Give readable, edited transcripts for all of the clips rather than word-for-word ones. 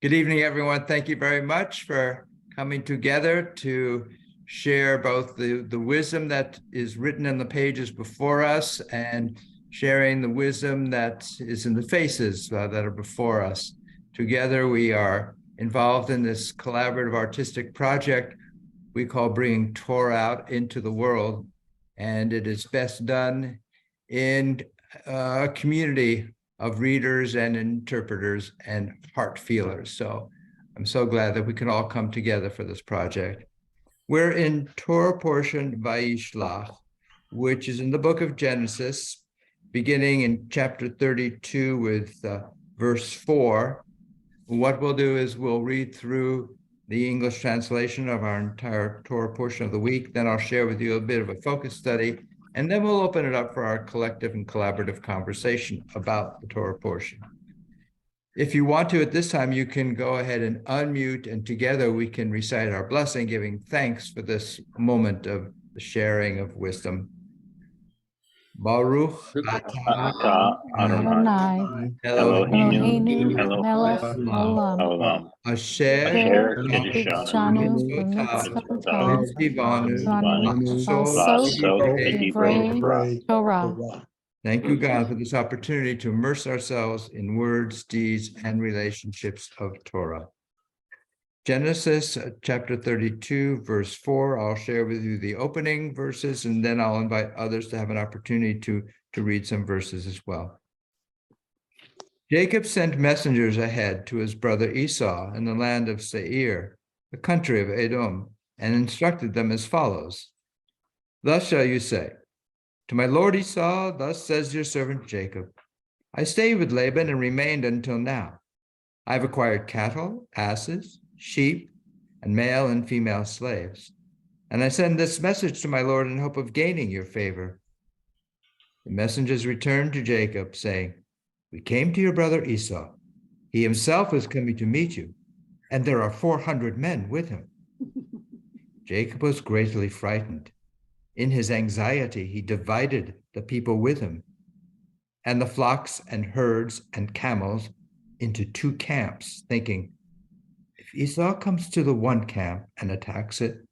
Good evening, everyone. Thank you very much for coming together to share both the wisdom that is written in the pages before us and sharing the wisdom that is in the faces that are before us. Together, we are involved in this collaborative artistic project we call bringing Torah out into the world. And it is best done in a community of readers and interpreters and heart feelers. So I'm so glad that we can all come together for this project. We're in Torah portion Vayishlach, which is in the book of Genesis, beginning in chapter 32 with verse 4. What we'll do is we'll read through the English translation of our entire Torah portion of the week. Then I'll share with you a bit of a focus study, and then we'll open it up for our collective and collaborative conversation about the Torah portion. If you want to, at this time, you can go ahead and unmute, and together we can recite our blessing, giving thanks for this moment of the sharing of wisdom. Baruch atah Adonai Eloheinu melech haolam asher kiddushanu b'mitzvotav v'asot divrei Torah. Thank you, God, for this opportunity to immerse ourselves in words, deeds, and relationships of Torah. Genesis chapter 32, verse 4. I'll share with you the opening verses, and then I'll invite others to have an opportunity to read some verses as well. Jacob sent messengers ahead to his brother Esau in the land of Seir, the country of Edom, and instructed them as follows. Thus shall you say, to my lord Esau, thus says your servant Jacob, I stayed with Laban and remained until now. I have acquired cattle, asses, sheep, and male and female slaves. And I send this message to my lord in hope of gaining your favor. The messengers returned to Jacob, saying, we came to your brother Esau. He himself is coming to meet you, and there are 400 men with him. Jacob was greatly frightened. In his anxiety, he divided the people with him, and the flocks and herds and camels into 2 camps, thinking, if Esau comes to the one camp and attacks it,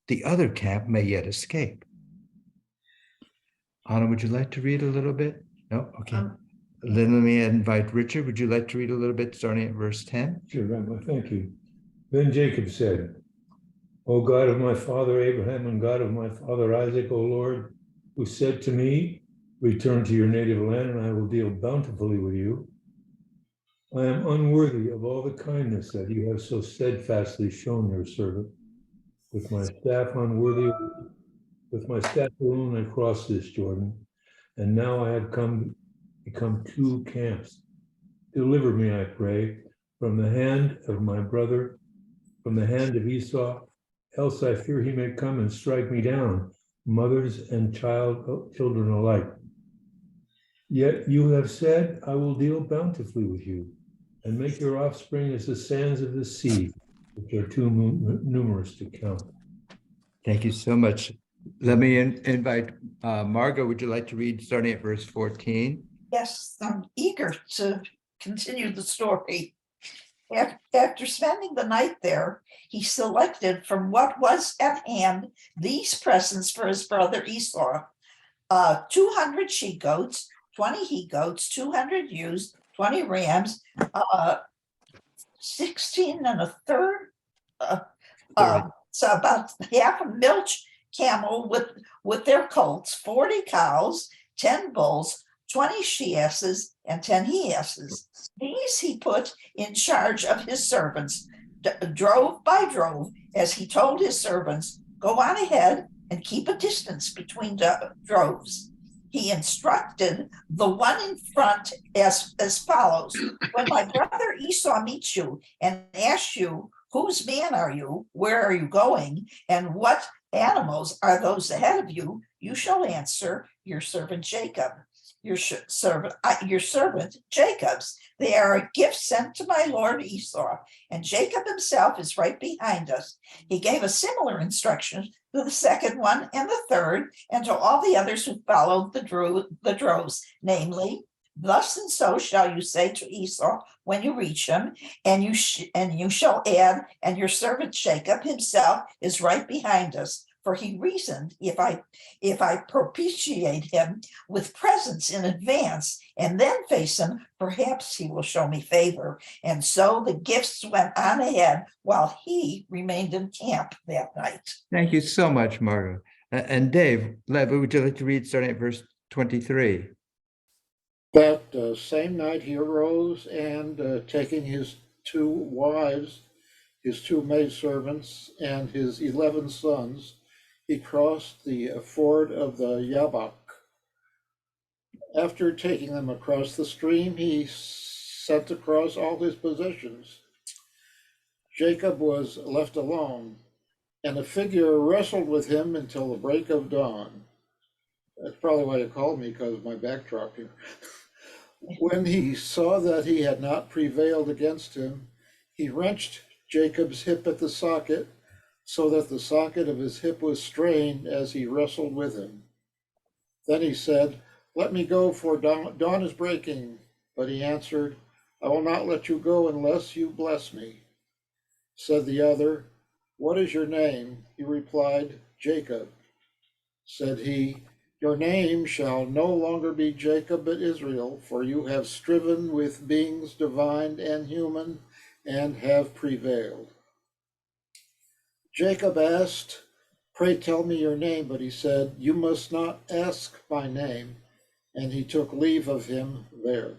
the other camp may yet escape. Anna, would you like to read a little bit? No? Okay. Then let me invite Richard. Would you like to read a little bit starting at verse 10? Sure, Rabbi, thank you. Then Jacob said, O God of my father Abraham and God of my father Isaac, O Lord, who said to me, return to your native land and I will deal bountifully with you. I am unworthy of all the kindness that you have so steadfastly shown your servant. With my staff alone I crossed this Jordan, and now I have become 2 camps. Deliver me, I pray, from the hand of my brother, from the hand of Esau, else I fear he may come and strike me down, mothers and children alike. Yet you have said, I will deal bountifully with you, and make your offspring as the sands of the sea, which are too numerous to count. Thank you so much. Let me invite Margot. Would you like to read starting at verse 14? Yes, I'm eager to continue the story. After spending the night there, he selected from what was at hand these presents for his brother Esau: 200 she-goats, 20 he-goats, 200 ewes, 20 rams, 16 1/3, so about half a milch camel with their colts, 40 cows, 10 bulls, 20 she-asses, and 10 he-asses. These he put in charge of his servants, drove by drove, as he told his servants, go on ahead and keep a distance between droves. He instructed the one in front as follows. When my brother Esau meets you and asks you, whose man are you, where are you going, and what animals are those ahead of you, you shall answer, your servant Jacob. Your servant Jacob's. They are a gift sent to my lord Esau, and Jacob himself is right behind us. He gave a similar instruction to the second one and the third, and to all the others who followed the droves, namely Thus and so shall you say to Esau when you reach him, and you shall add, and your servant Jacob himself is right behind us. For he reasoned, if I propitiate him with presents in advance and then face him, perhaps he will show me favor. And so the gifts went on ahead while he remained in camp that night. Thank you so much, Margot. And Dave, would you like to read starting at verse 23? That same night he arose and taking his 2 wives, his 2 maidservants, and his 11 sons, he crossed the ford of the Yabok. After taking them across the stream, he sent across all his possessions. Jacob was left alone, and a figure wrestled with him until the break of dawn. That's probably why you called me, because of my backdrop here. When he saw that he had not prevailed against him, he wrenched Jacob's hip at the socket, so that the socket of his hip was strained as he wrestled with him. Then he said, "Let me go, for dawn is breaking." But he answered, "I will not let you go unless you bless me." Said the other, "What is your name?" He replied, "Jacob." Said he, "Your name shall no longer be Jacob but Israel, for you have striven with beings divine and human and have prevailed." Jacob asked, "Pray tell me your name." But he said, "You must not ask my name." And he took leave of him there.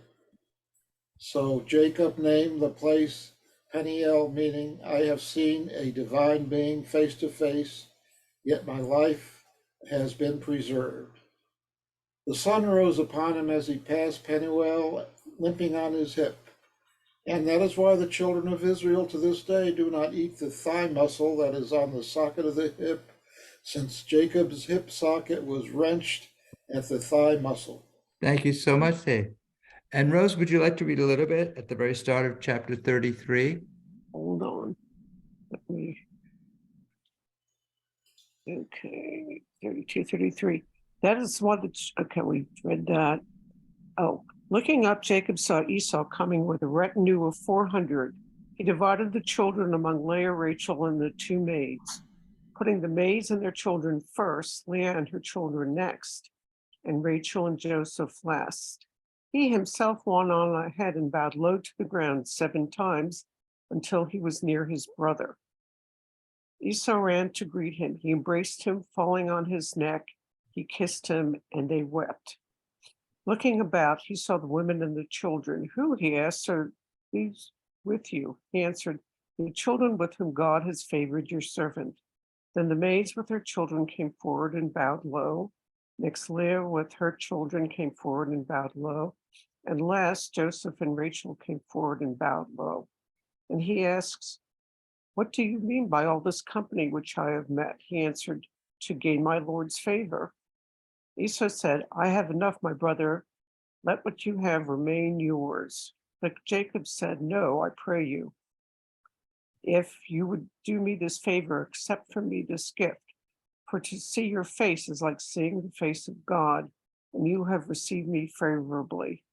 So Jacob named the place Peniel, meaning, "I have seen a divine being face to face, yet my life has been preserved." The sun rose upon him as he passed Peniel, limping on his hip. And that is why the children of Israel to this day do not eat the thigh muscle that is on the socket of the hip, since Jacob's hip socket was wrenched at the thigh muscle. Thank you so much, Dave. And Rose, would you like to read a little bit at the very start of chapter 33? Hold on. Let me. Okay, 32, 33. That is what it's, okay, we read that. Oh, looking up, Jacob saw Esau coming with a retinue of 400. He divided the children among Leah, Rachel, and the 2 maids, putting the maids and their children first, Leah and her children next, and Rachel and Joseph last. He himself went on ahead and bowed low to the ground 7 times until he was near his brother. Esau ran to greet him. He embraced him, falling on his neck. He kissed him, and they wept. Looking about, he saw the women and the children. "Who," he asked, "are these with you?" He answered, "The children with whom God has favored your servant." Then the maids with their children came forward and bowed low. Next, Leah with her children came forward and bowed low. And last, Joseph and Rachel came forward and bowed low. And he asks, "What do you mean by all this company which I have met?" He answered, "To gain my Lord's favor." Esau said, "I have enough, my brother. Let what you have remain yours." But Jacob said, "No, I pray you. If you would do me this favor, accept from me this gift. For to see your face is like seeing the face of God, and you have received me favorably.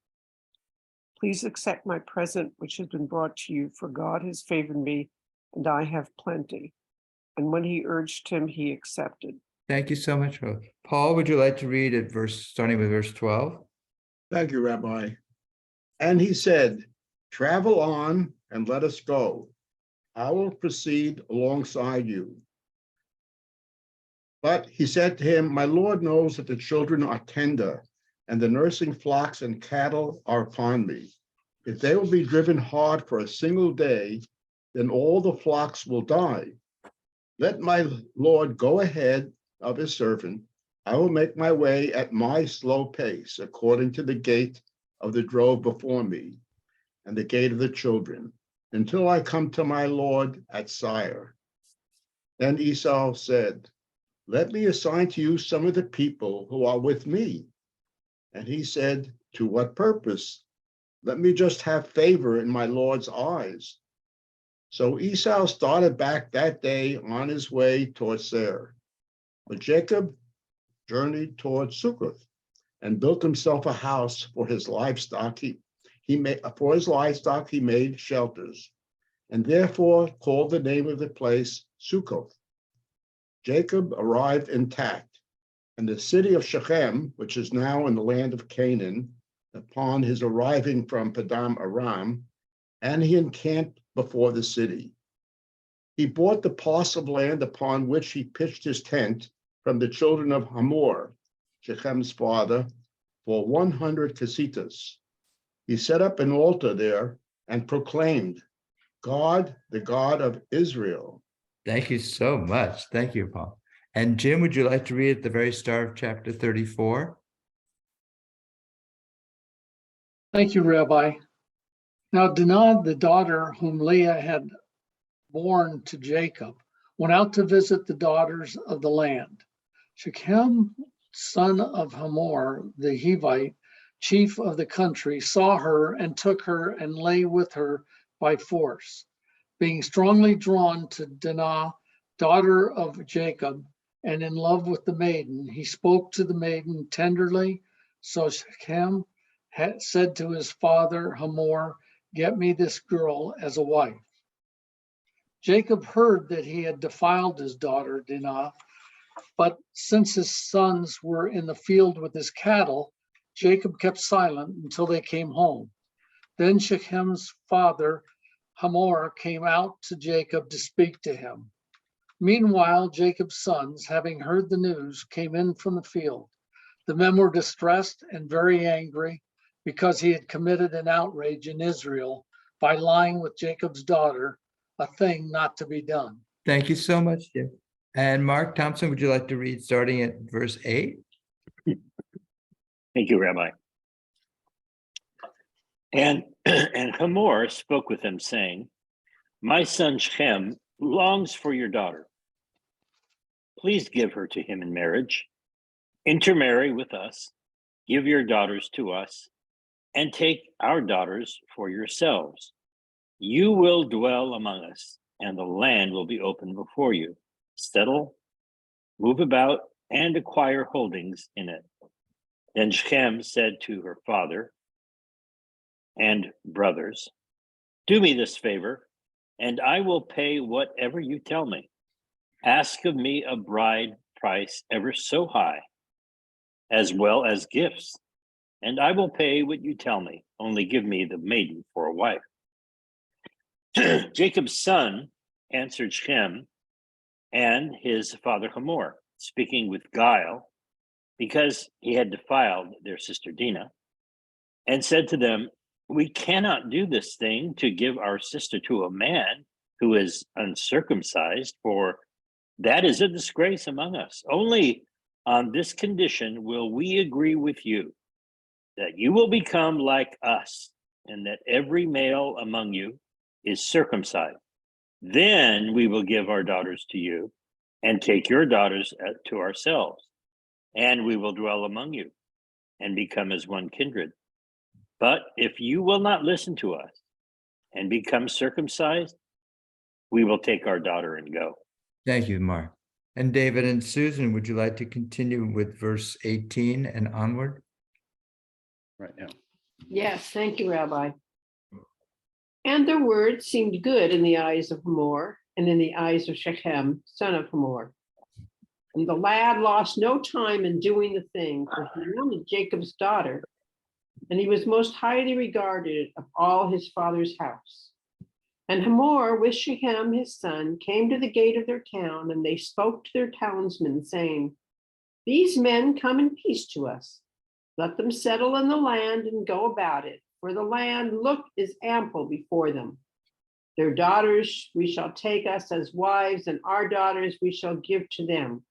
Please accept my present, which has been brought to you, for God has favored me, and I have plenty." And when he urged him, he accepted. Thank you so much, Rose. Paul, would you like to read at starting with verse 12? Thank you, Rabbi. And he said, "Travel on and let us go. I will proceed alongside you." But he said to him, "My Lord knows that the children are tender, and the nursing flocks and cattle are upon me. If they will be driven hard for a single day, then all the flocks will die. Let my Lord go ahead of his servant. I will make my way at my slow pace, according to the gate of the drove before me, and the gate of the children, until I come to my Lord at Sire." Then Esau said, "Let me assign to you some of the people who are with me." And he said, "To what purpose? Let me just have favor in my Lord's eyes." So Esau started back that day on his way toward Seir. But Jacob journeyed toward Succoth. and built himself a house for his livestock. He made shelters, and therefore called the name of the place Sukkoth. Jacob arrived intact, and the city of Shechem, which is now in the land of Canaan, upon his arriving from Padam Aram, and he encamped before the city. He bought the parcel of land upon which he pitched his tent from the children of Hamor, Shechem's father, for 100 kesitas. He set up an altar there and proclaimed, God, the God of Israel. Thank you so much. Thank you, Paul. And Jim, would you like to read at the very start of chapter 34? Thank you, Rabbi. Now Dinah, the daughter whom Leah had born to Jacob, went out to visit the daughters of the land. Shechem, son of Hamor, the Hivite, chief of the country, saw her and took her and lay with her by force. Being strongly drawn to Dinah, daughter of Jacob, and in love with the maiden, he spoke to the maiden tenderly. So Shechem had said to his father Hamor, "Get me this girl as a wife." Jacob heard that he had defiled his daughter Dinah, but since his sons were in the field with his cattle, Jacob kept silent until they came home. Then Shechem's father Hamor came out to Jacob to speak to him. Meanwhile, Jacob's sons, having heard the news, came in from the field. The men were distressed and very angry because he had committed an outrage in Israel by lying with Jacob's daughter, a thing not to be done. Thank you so much, Jim. And Mark Thompson, would you like to read starting at verse 8? Thank you, Rabbi. And Hamor spoke with him, saying, "My son Shechem longs for your daughter. Please give her to him in marriage. Intermarry with us, give your daughters to us, and take our daughters for yourselves. You will dwell among us, and the land will be open before you. Settle, move about, and acquire holdings in it." Then Shechem said to her father and brothers, "Do me this favor, and I will pay whatever you tell me. Ask of me a bride price ever so high, as well as gifts, and I will pay what you tell me. Only give me the maiden for a wife." Jacob's son answered Shechem and his father Hamor, speaking with guile, because he had defiled their sister Dinah, and said to them, "We cannot do this thing to give our sister to a man who is uncircumcised, for that is a disgrace among us. Only on this condition will we agree with you, that you will become like us, and that every male among you is circumcised. Then we will give our daughters to you, and take your daughters to ourselves, and we will dwell among you, and become as one kindred. But if you will not listen to us, and become circumcised, we will take our daughter and go." Thank you, Mark. And David and Susan, would you like to continue with verse 18 and onward? Right now. Yes, thank you, Rabbi. And their words seemed good in the eyes of Hamor and in the eyes of Shechem, son of Hamor. And the lad lost no time in doing the thing, for he wanted Jacob's daughter, and he was most highly regarded of all his father's house. And Hamor with Shechem his son came to the gate of their town, and they spoke to their townsmen, saying, "These men come in peace to us. Let them settle in the land and go about it, for the land, look, is ample before them. Their daughters we shall take us as wives, and our daughters we shall give to them.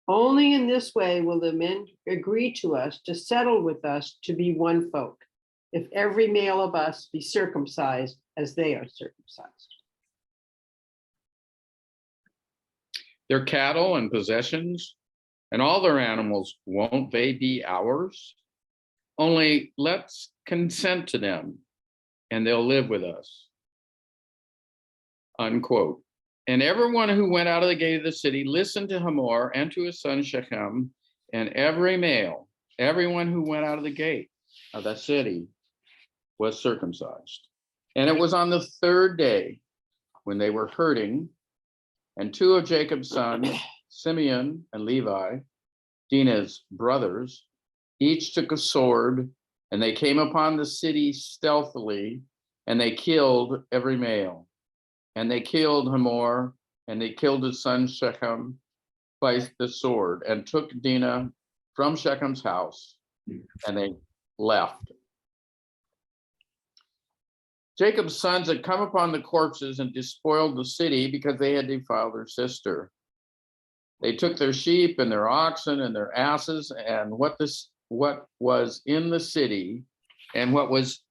Only in this way will the men agree to us to settle with us to be one folk, if every male of us be circumcised as they are circumcised." Their cattle and possessions and all their animals, won't they be ours? Only let's consent to them, and they'll live with us. Unquote. And everyone who went out of the gate of the city listened to Hamor and to his son Shechem, and every male everyone who went out of the gate of that city was circumcised. And it was on the third day when they were herding, and two of Jacob's sons, Simeon and Levi, Dinah's brothers, each took a sword, and they came upon the city stealthily, and they killed every male. And they killed Hamor, and they killed his son Shechem by the sword, and took Dinah from Shechem's house, and they left. Jacob's sons had come upon the corpses and despoiled the city because they had defiled their sister. They took their sheep and their oxen and their asses and what was in the city and what was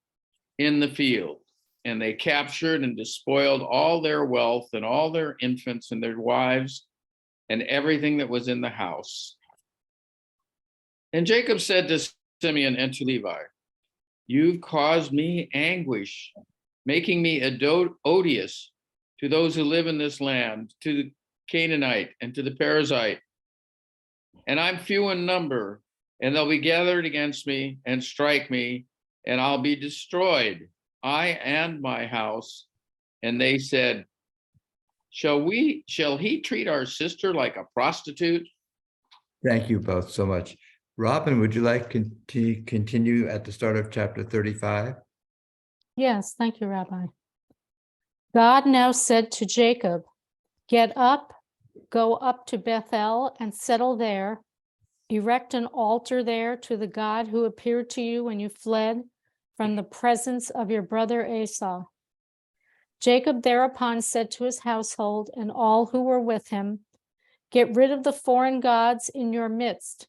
in the field. And they captured and despoiled all their wealth and all their infants and their wives and everything that was in the house. And Jacob said to Simeon and to Levi, "You've caused me anguish, making me odious to those who live in this land, to the Canaanite and to the Perizzite. And I'm few in number, and they'll be gathered against me and strike me, and I'll be destroyed, I and my house." And they said, shall he treat our sister like a prostitute? Thank you both so much. Robin, would you like to continue at the start of chapter 35? Yes, thank you, Rabbi. God now said to Jacob, "Get up, go up to Bethel and settle there. Erect an altar there to the God who appeared to you when you fled from the presence of your brother Esau." Jacob thereupon said to his household and all who were with him, "Get rid of the foreign gods in your midst.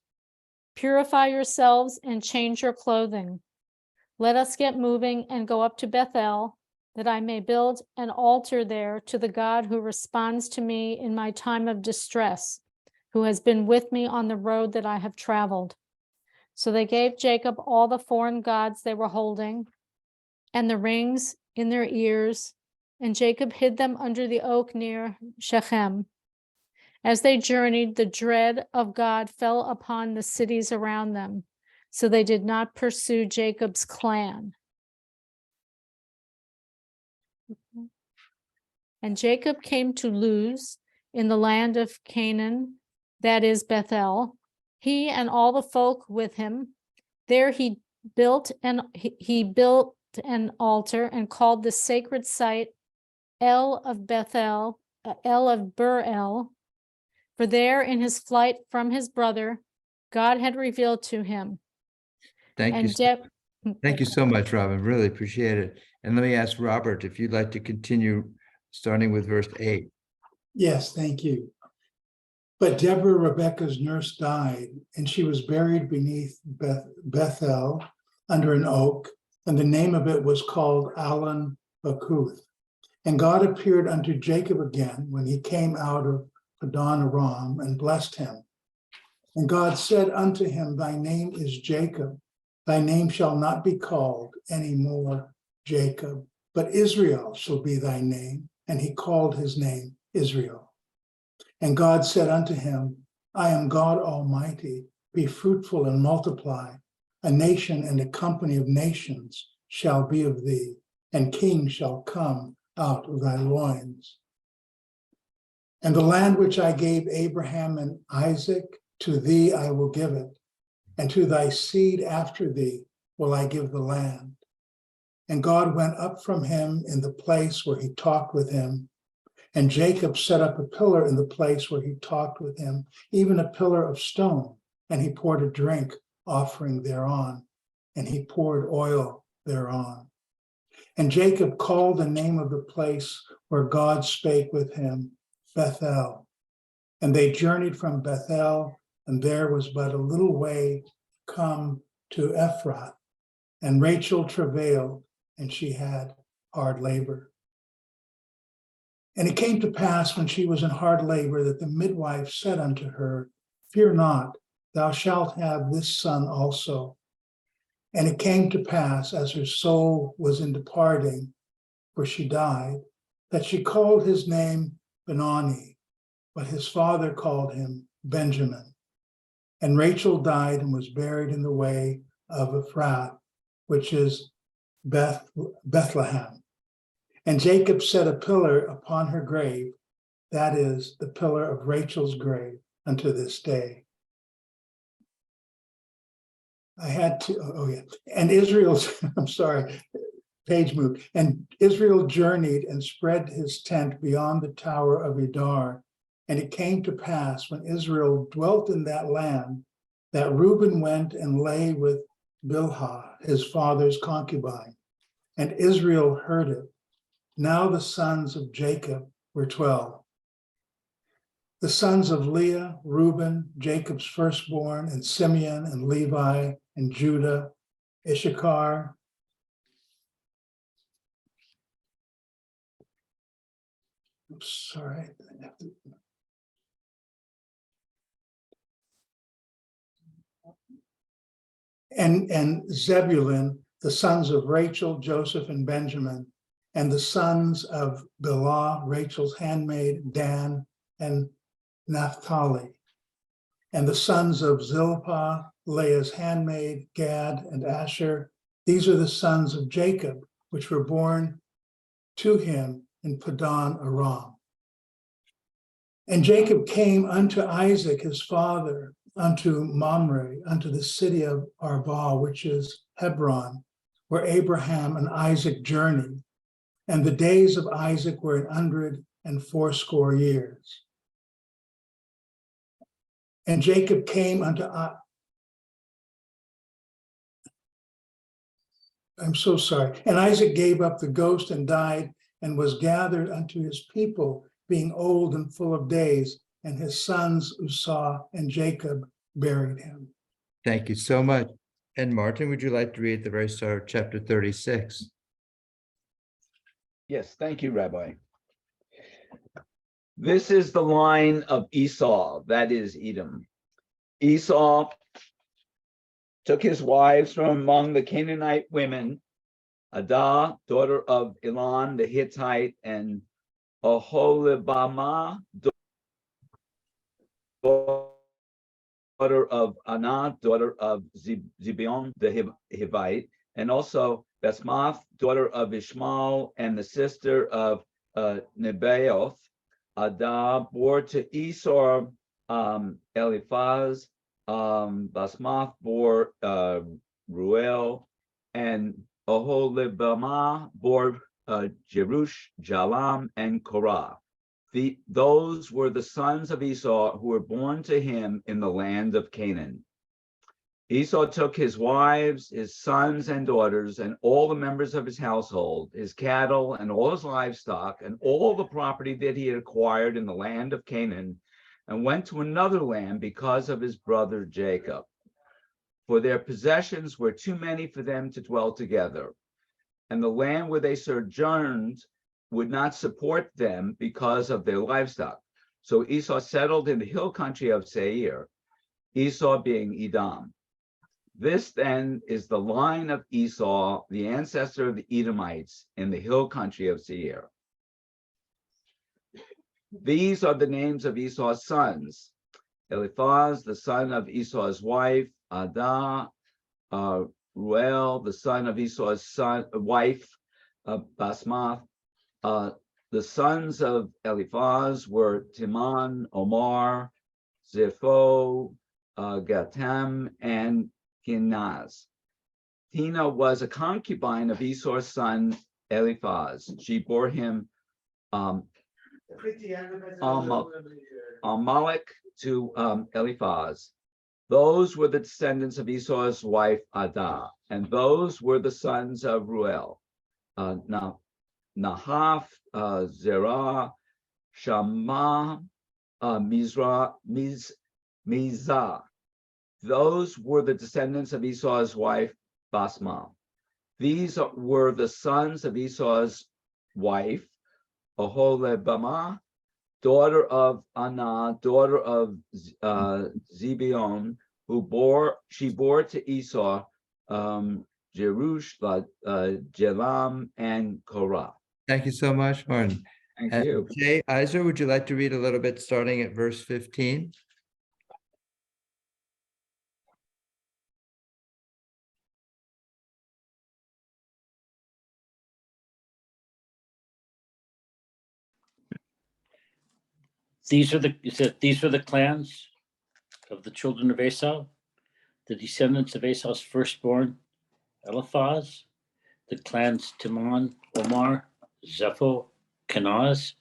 Purify yourselves and change your clothing. Let us get moving and go up to Bethel, that I may build an altar there to the God who responds to me in my time of distress, who has been with me on the road that I have traveled." So they gave Jacob all the foreign gods they were holding and the rings in their ears, and Jacob hid them under the oak near Shechem. As they journeyed, the dread of God fell upon the cities around them, so they did not pursue Jacob's clan. And Jacob came to Luz in the land of Canaan, that is Bethel, he and all the folk with him. There he built an altar and called the sacred site El of Bethel, El of Bur-El, for there in his flight from his brother, God had revealed to him. Thank you so much, Robin. Really appreciate it. And let me ask Robert if you'd like to continue starting with verse 8. Yes, thank you. But Deborah, Rebekah's nurse, died, and she was buried beneath Bethel under an oak, and the name of it was called Allon Bakuth. And God appeared unto Jacob again when he came out of Padan Aram and blessed him. And God said unto him, "Thy name is Jacob. Thy name shall not be called any more Jacob, but Israel shall be thy name." And he called his name Israel. And God said unto him, "I am God Almighty. Be fruitful and multiply. A nation and a company of nations shall be of thee, and kings shall come out of thy loins. And the land which I gave Abraham and Isaac, to thee I will give it, and to thy seed after thee will I give the land." And God went up from him in the place where he talked with him, and Jacob set up a pillar in the place where he talked with him, even a pillar of stone, and he poured a drink offering thereon, and he poured oil thereon. And Jacob called the name of the place where God spake with him, Bethel. And they journeyed from Bethel, and there was but a little way come to Ephrath. And Rachel travailed, and she had hard labor. And it came to pass when she was in hard labor that the midwife said unto her, "Fear not, thou shalt have this son also." And it came to pass, as her soul was in departing, for she died, that she called his name Benoni, but his father called him Benjamin. And Rachel died and was buried in the way of Ephrath, which is Bethlehem. And Jacob set a pillar upon her grave, that is, the pillar of Rachel's grave, unto this day. I had to, oh yeah, and Israel's, I'm sorry, page moved. And Israel journeyed and spread his tent beyond the tower of Edar. And it came to pass when Israel dwelt in that land, that Reuben went and lay with Bilhah, his father's concubine. And Israel heard it. Now the sons of Jacob were 12. The sons of Leah, Reuben, Jacob's firstborn, and Simeon, and Levi, and Judah, Issachar, I'm sorry. And Zebulun, the sons of Rachel, Joseph, and Benjamin, and the sons of Bilhah, Rachel's handmaid, Dan, and Naphtali, and the sons of Zilpah, Leah's handmaid, Gad, and Asher. These are the sons of Jacob, which were born to him in Padan Aram. And Jacob came unto Isaac his father, unto Mamre, unto the city of Arba, which is Hebron, where Abraham and Isaac journeyed. And the days of Isaac were 180 years. And Jacob came unto, I'm so sorry. And Isaac gave up the ghost and died, and was gathered unto his people, being old and full of days, and his sons Esau and Jacob buried him. Thank you so much. And Martin, would you like to read the very start of chapter 36? Yes, thank you, Rabbi. This is the line of Esau, that is Edom. Esau took his wives from among the Canaanite women, Adah, daughter of Elon the Hittite, and Oholibamah, daughter of Anah, daughter of Zibeon the Hivite, and also Basmath, daughter of Ishmael, and the sister of Nebaioth. Adah bore to Esau Eliphaz, Basmath bore Ruel, and Oholibamah bore Jerush, Jalam, and Korah. Those were the sons of Esau who were born to him in the land of Canaan. Esau took his wives, his sons and daughters, and all the members of his household, his cattle and all his livestock, and all the property that he had acquired in the land of Canaan, and went to another land because of his brother Jacob. For their possessions were too many for them to dwell together, and the land where they sojourned would not support them because of their livestock. So Esau settled in the hill country of Seir, Esau being Edom. This then is the line of Esau, the ancestor of the Edomites in the hill country of Seir. These are the names of Esau's sons: Eliphaz, the son of Esau's wife; Adah, Ruel, the son of Esau's wife, Basmath. The sons of Eliphaz were Timon, Omar, Zepho, Gatam, and Kenaz. Tina was a concubine of Esau's son Eliphaz. She bore him Amalek to Eliphaz. Those were the descendants of Esau's wife Adah, and those were the sons of Ruel, Nahaf, Zerah, Shammah, Mizah. Those were the descendants of Esau's wife Basmath. These were the sons of Esau's wife Oholibamah, daughter of Anah, daughter of Zibeon, she bore to Esau Jerush, Jalam, and Korah. Thank you so much, Martin. Thank you. Jay Iser, would you like to read a little bit starting at verse 15? These are the clans of the children of Esau, the descendants of Esau's firstborn, Eliphaz, the clans Timon, Omar, Zepho, Kenaz,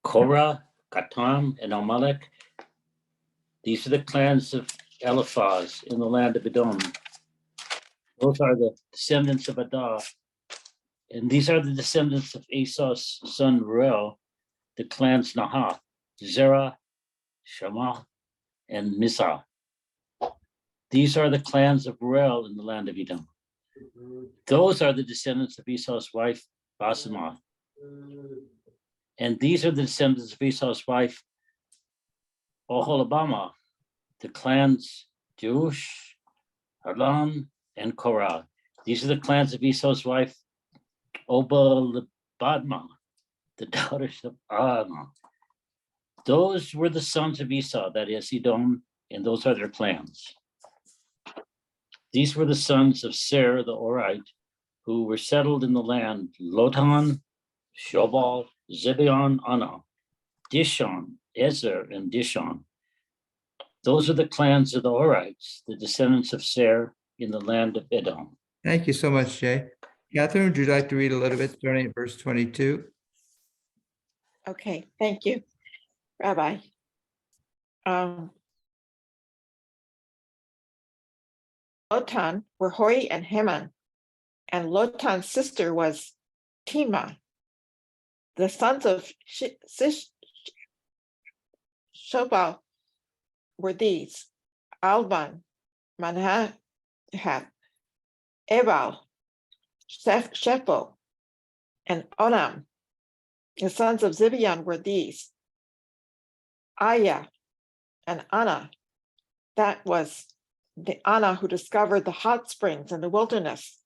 Korah, Gatam, and Amalek. These are the clans of Eliphaz in the land of Edom. Those are the descendants of Adah. And these are the descendants of Esau's son Reuel, the clans Nahath, Zerah, Shammah, and Mizah. These are the clans of Reuel in the land of Edom. Those are the descendants of Esau's wife, Basemath. And these are the descendants of Esau's wife, Oholibamah, the clans Jeush, Harlan, and Korah. These are the clans of Esau's wife, Oholibamah, the daughters of Anah. Those were the sons of Esau, that is Edom, and those are their clans. These were the sons of Seir the Orite, who were settled in the land: Lotan, Shobal, Zibeon, Anah, Dishon, Ezer, and Dishon. Those are the clans of the Horites, the descendants of Seir in the land of Edom. Thank you so much, Jay. Catherine, would you like to read a little bit starting at verse 22? Okay, thank you, Rabbi. Lotan were Hori and Heman, and Lotan's sister was Timah. The sons of Shobal were these: Alban, Manahath, Ebal, Shepho, and Onam. The sons of Zibeon were these: Aya and Anna. That was the Anna who discovered the hot springs in the wilderness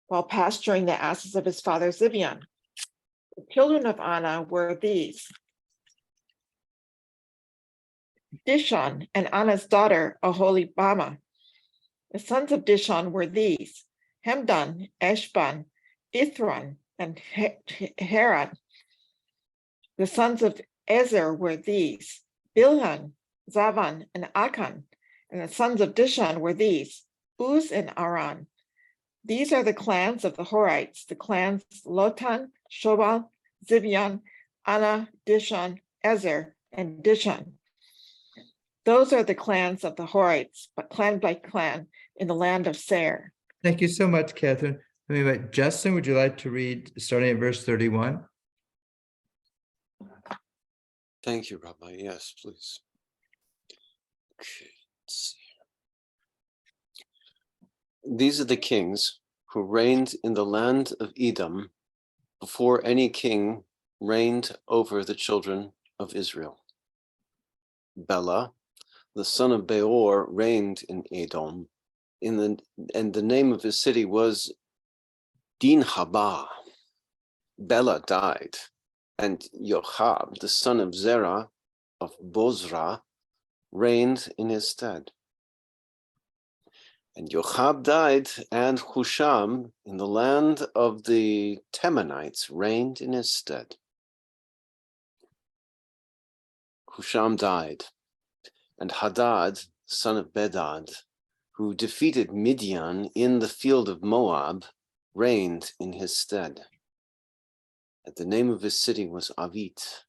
while pasturing the asses of his father Zibeon. The children of Anna were these: Dishon and Anna's daughter Oholibamah. The sons of Dishon were these: Hemdan, Eshban, Ithran, and Haran. The sons of Ezer were these: Bilhan, Zavan, and Akan. And the sons of Dishon were these: Uz and Aran. These are the clans of the Horites, the clans Lotan, Shobal, Zibeon, Anna, Dishon, Ezer, and Dishon. Those are the clans of the Horites, but clan by clan in the land of Seir. Thank you so much, Catherine. Let me invite Justin, would you like to read starting at verse 31? Thank you, Rabbi. Yes, please. Okay, let's see. These are the kings who reigned in the land of Edom before any king reigned over the children of Israel. Bela, the son of Beor, reigned in Edom, and the name of his city was Dinhabah. Bela died, and Jochab, the son of Zerah of Bozrah, reigned in his stead. And Jochab died, and Husham in the land of the Temanites reigned in his stead. Husham died, and Hadad, son of Bedad, who defeated Midian in the field of Moab, reigned in his stead. And the name of his city was Avit.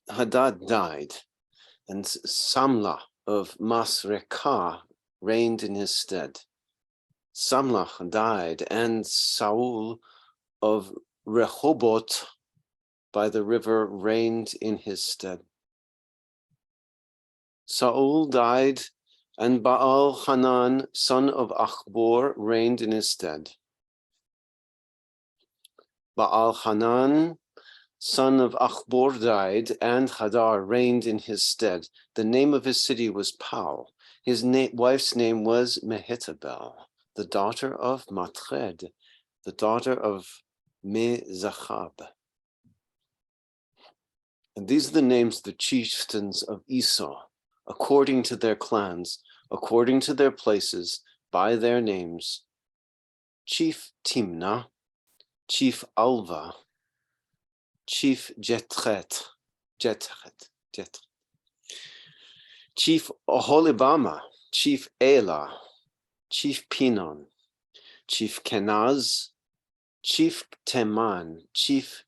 Hadad died, and Samlah of Masrekah reigned in his stead. Samlah died, and Saul of Rehoboth by the river reigned in his stead. Saul died, and Baal Hanan, son of Achbor, reigned in his stead. Baal Hanan, son of Achbor, died, and Hadar reigned in his stead. The name of his city was Pau. His wife's name was Mehetabel, the daughter of Matred, the daughter of Mezachab. And these are the names of the chieftains of Esau, according to their clans, according to their places, by their names: Chief Timnah, Chief Alva, Chief Jetret, Chief Oholibama, Chief Elah, Chief Pinon, Chief Kenaz, Chief Teman, Chief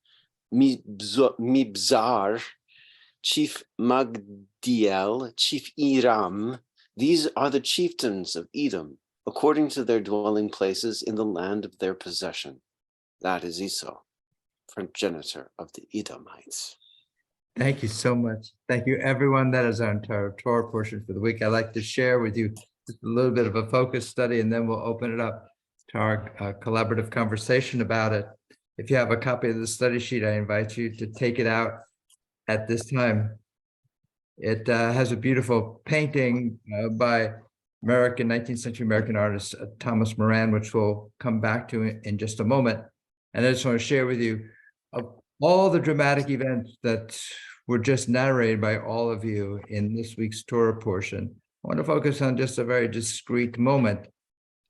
Mibzar, Chief Magdiel, Chief Iram. These are the chieftains of Edom, according to their dwelling places in the land of their possession. That is Esau, progenitor of the Edomites. Thank you so much. Thank you, everyone. That is our entire Torah portion for the week. I'd like to share with you just a little bit of a focus study, and then we'll open it up to our collaborative conversation about it. If you have a copy of the study sheet, I invite you to take it out at this time. It has a beautiful painting by 19th century American artist Thomas Moran, which we'll come back to in just a moment. And I just want to share with you all the dramatic events that were just narrated by all of you in this week's Torah portion. I want to focus on just a very discrete moment,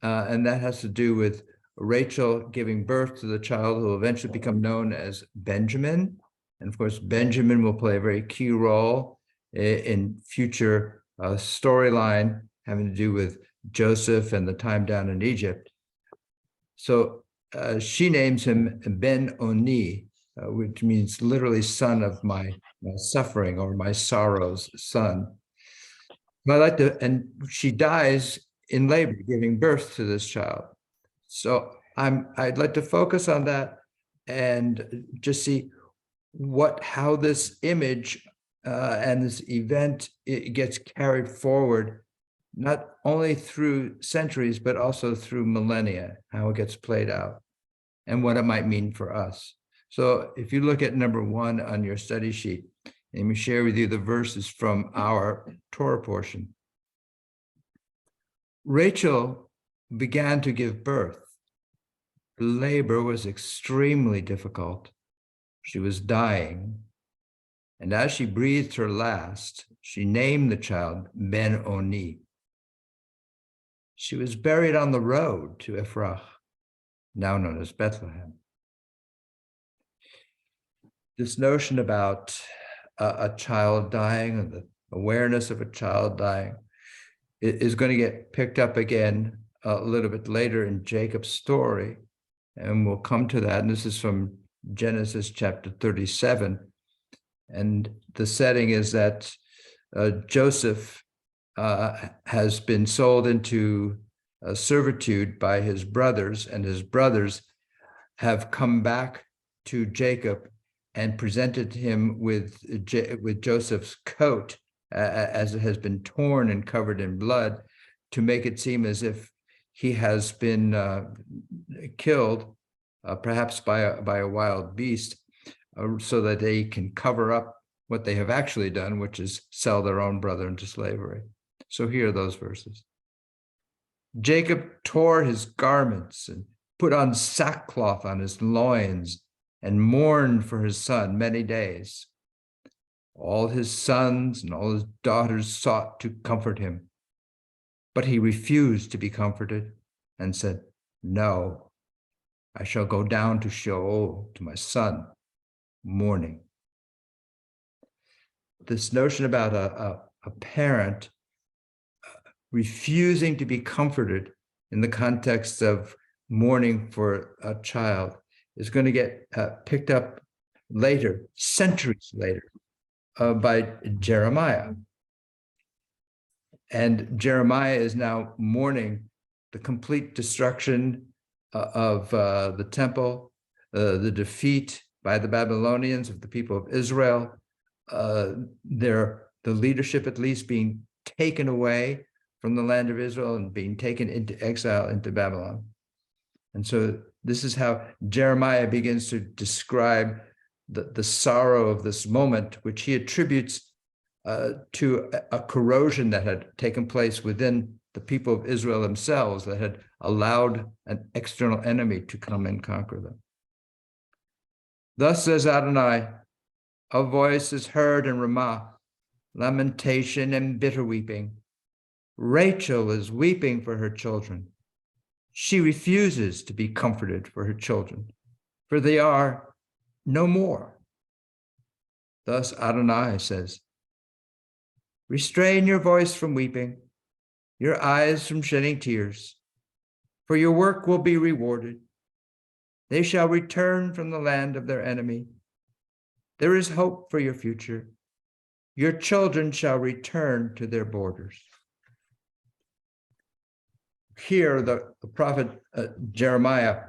and that has to do with Rachel giving birth to the child who will eventually become known as Benjamin. And of course, Benjamin will play a very key role in future storyline having to do with Joseph and the time down in Egypt. So she names him Ben-Oni, which means literally son of my suffering or my sorrow's son. And she dies in labor, giving birth to this child. So I'd like to focus on that and just see how this image and this event it gets carried forward, not only through centuries, but also through millennia, how it gets played out and what it might mean for us. So if you look at number 1 on your study sheet, let me share with you the verses from our Torah portion. Rachel began to give birth. Labor was extremely difficult. She was dying. And as she breathed her last, she named the child Ben-Oni. She was buried on the road to Ephrath, now known as Bethlehem. This notion about a child dying and the awareness of a child dying is going to get picked up again a little bit later in Jacob's story. And we'll come to that. And this is from Genesis chapter 37. And the setting is that Joseph has been sold into servitude by his brothers, and his brothers have come back to Jacob and presented him with Joseph's coat as it has been torn and covered in blood to make it seem as if he has been killed, perhaps by a wild beast, so that they can cover up what they have actually done, which is sell their own brother into slavery. So here are those verses. Jacob tore his garments and put on sackcloth on his loins and mourned for his son many days. All his sons and all his daughters sought to comfort him, but he refused to be comforted and said, "No, I shall go down to Sheol to my son, mourning." This notion about a parent refusing to be comforted in the context of mourning for a child is going to get picked up later, centuries later, by Jeremiah. And Jeremiah is now mourning the complete destruction of the temple, the defeat by the Babylonians of the people of Israel, the leadership at least being taken away from the land of Israel and being taken into exile into Babylon. And so this is how Jeremiah begins to describe the sorrow of this moment, which he attributes to a corrosion that had taken place within the people of Israel themselves that had allowed an external enemy to come and conquer them. Thus says Adonai, a voice is heard in Ramah, lamentation and bitter weeping. Rachel is weeping for her children. She refuses to be comforted for her children, for they are no more. Thus Adonai says, restrain your voice from weeping, your eyes from shedding tears, for your work will be rewarded. They shall return from the land of their enemy. There is hope for your future. Your children shall return to their borders. Here, the prophet Jeremiah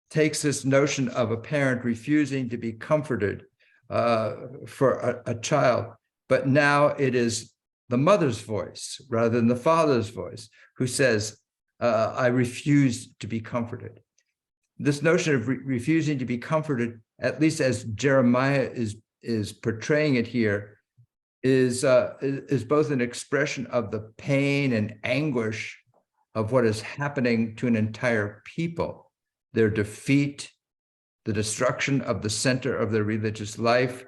takes this notion of a parent refusing to be comforted for a child, but now it is the mother's voice rather than the father's voice who says, I refuse to be comforted. This notion of refusing to be comforted, at least as Jeremiah is portraying it here, is both an expression of the pain and anguish of what is happening to an entire people, their defeat, the destruction of the center of their religious life,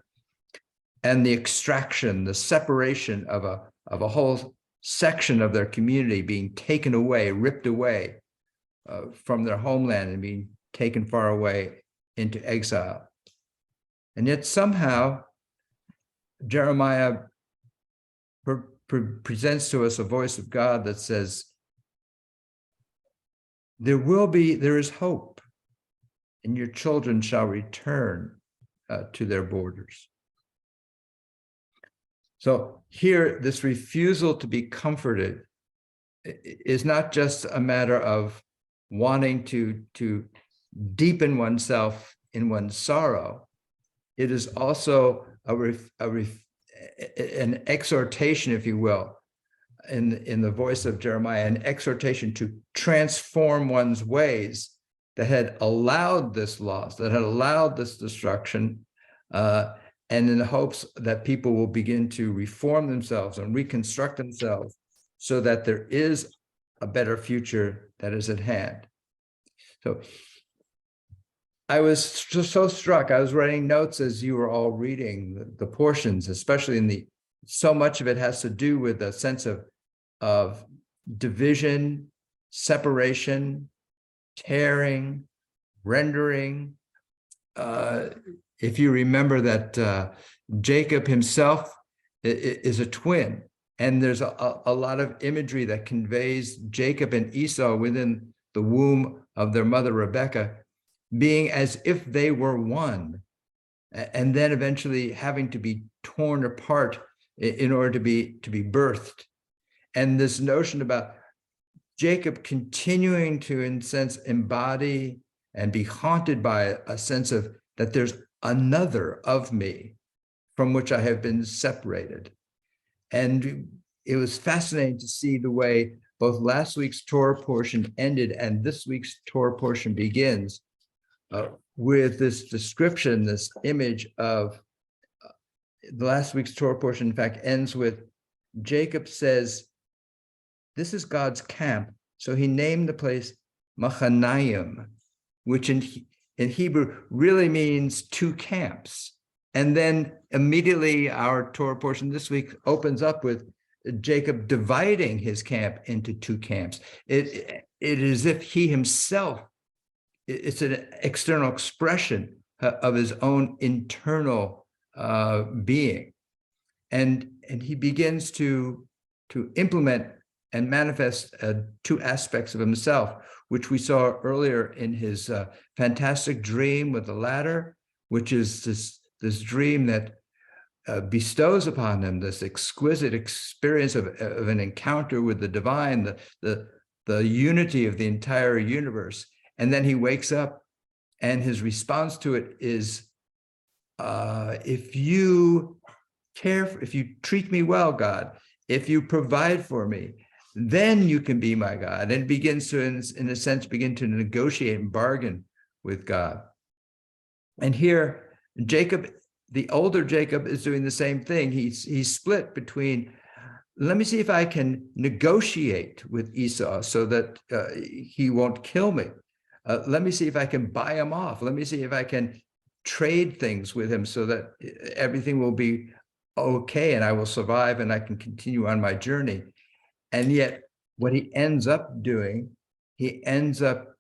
and the extraction, the separation of a whole section of their community being taken away, ripped away from their homeland and being taken far away into exile. And yet somehow Jeremiah presents to us a voice of God that says, there is hope, and your children shall return to their borders. So here, this refusal to be comforted is not just a matter of wanting to deepen oneself in one's sorrow. It is also an exhortation, if you will, in the voice of Jeremiah, an exhortation to transform one's ways that had allowed this loss, that had allowed this destruction, and in the hopes that people will begin to reform themselves and reconstruct themselves so that there is a better future that is at hand. So I was so struck. I was writing notes as you were all reading the portions, especially so much of it has to do with a sense of division, separation, tearing, rendering. If you remember that Jacob himself is a twin, and there's a lot of imagery that conveys Jacob and Esau within the womb of their mother Rebekah being as if they were one, and then eventually having to be torn apart in order to be birthed. And this notion about Jacob continuing to, in a sense, embody and be haunted by a sense of that there's another of me from which I have been separated. And it was fascinating to see the way both last week's Torah portion ended and this week's Torah portion begins with this description, this image of the last week's Torah portion, in fact, ends with Jacob says, this is God's camp. So he named the place Machanayim, which in Hebrew really means two camps. And then immediately our Torah portion this week opens up with Jacob dividing his camp into two camps. It is as if he himself, it's an external expression of his own internal being. And he begins to implement and manifest two aspects of himself, which we saw earlier in his fantastic dream with the ladder, which is this dream that bestows upon him this exquisite experience of an encounter with the divine, the unity of the entire universe. And then he wakes up and his response to it is, if you treat me well, God, if you provide for me, then you can be my God, and begins to, in a sense, begin to negotiate and bargain with God. And here, Jacob, the older Jacob, is doing the same thing. He's split between, let me see if I can negotiate with Esau so that he won't kill me. Let me see if I can buy him off. Let me see if I can trade things with him so that everything will be okay and I will survive and I can continue on my journey. And yet what he ends up doing, he ends up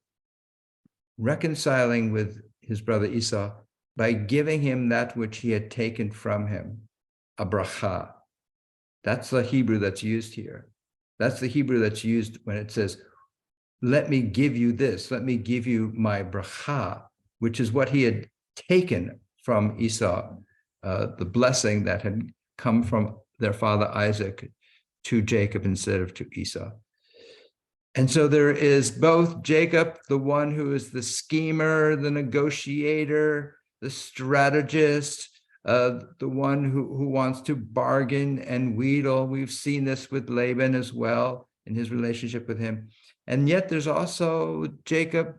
reconciling with his brother Esau by giving him that which he had taken from him, a bracha. That's the Hebrew that's used here. That's the Hebrew that's used when it says, let me give you this, let me give you my bracha, which is what he had taken from Esau, the blessing that had come from their father Isaac to Jacob instead of to Esau. And so there is both Jacob, the one who is the schemer, the negotiator, the strategist, the one who wants to bargain and wheedle. We've seen this with Laban as well in his relationship with him. And yet there's also Jacob,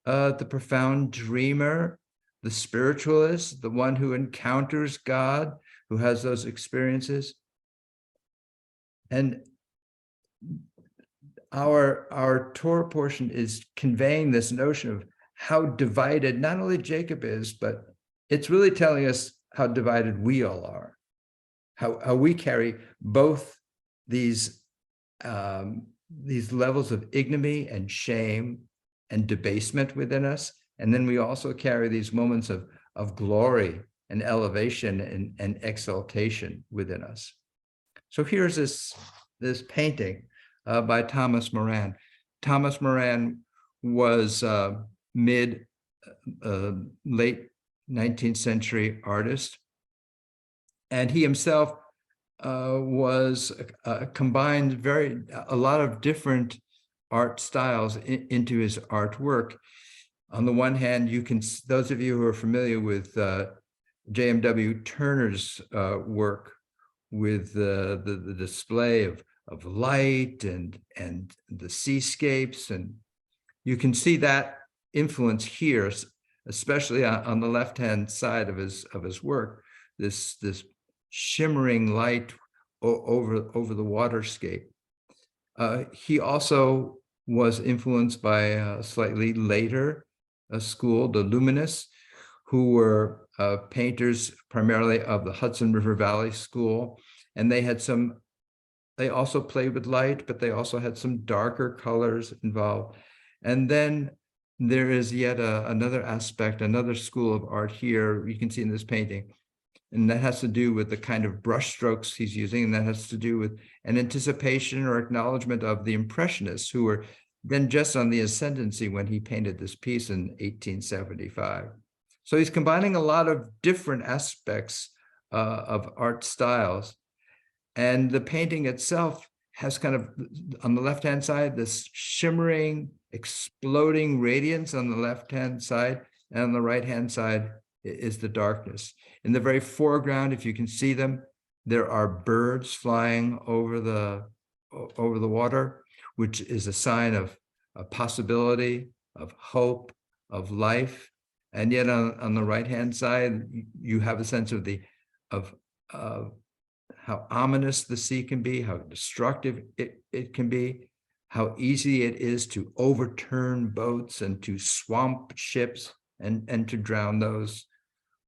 the profound dreamer, the spiritualist, the one who encounters God, who has those experiences. And our Torah portion is conveying this notion of how divided not only Jacob is, but it's really telling us how divided we all are, how we carry both these levels of ignominy and shame and debasement within us. And then we also carry these moments of glory and elevation and exaltation within us. So here's this painting by Thomas Moran. Thomas Moran was late 19th century artist, and he himself was combined a lot of different art styles into his artwork. On the one hand, you can, those of you who are familiar with J.M.W. Turner's work with the display of light and the seascapes, and you can see that influence here, especially on the left-hand side of his work, this shimmering light over the waterscape. He also was influenced by a slightly later school, the Luminists, who were painters primarily of the Hudson River Valley School, and they also played with light, but they also had some darker colors involved. And then there is yet another aspect, another school of art here, you can see in this painting, and that has to do with the kind of brush strokes he's using, and that has to do with an anticipation or acknowledgement of the Impressionists, who were then just on the ascendancy when he painted this piece in 1875. So he's combining a lot of different aspects of art styles. And the painting itself has kind of, on the left-hand side, this shimmering, exploding radiance on the left-hand side, and on the right-hand side is the darkness. In the very foreground, if you can see them, there are birds flying over the water, which is a sign of a possibility, of hope, of life. And yet on the right-hand side, you have a sense of how ominous the sea can be, how destructive it can be, how easy it is to overturn boats and to swamp ships and to drown those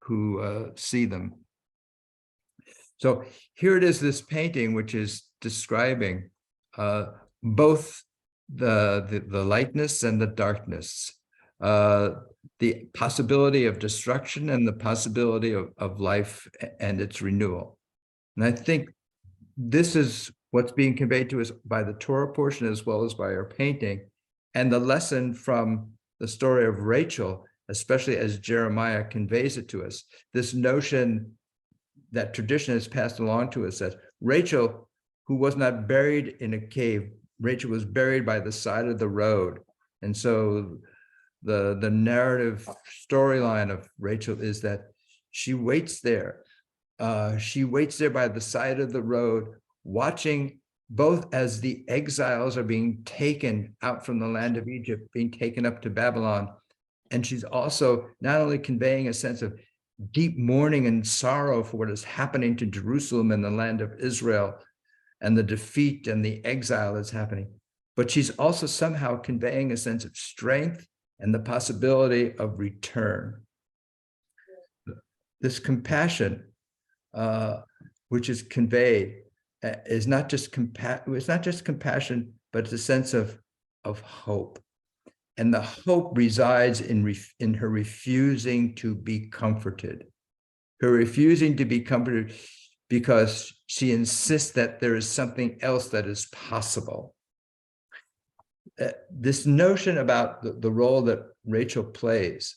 who see them. So here it is, this painting, which is describing both the lightness and the darkness, the possibility of destruction and the possibility of life and its renewal. And I think this is what's being conveyed to us by the Torah portion as well as by our painting, and the lesson from the story of Rachel, especially as Jeremiah conveys it to us, this notion that tradition has passed along to us that Rachel, who was not buried in a cave, Rachel was buried by the side of the road. And so the narrative storyline of Rachel is that she waits there. She waits there by the side of the road, watching both as the exiles are being taken out from the land of Egypt, being taken up to Babylon. And she's also not only conveying a sense of deep mourning and sorrow for what is happening to Jerusalem and the land of Israel and the defeat and the exile that's happening, but she's also somehow conveying a sense of strength and the possibility of return. This compassion, which is conveyed, is not just compassion, but it's a sense of hope. And the hope resides in her refusing to be comforted. Her refusing to be comforted because she insists that there is something else that is possible. This notion about the role that Rachel plays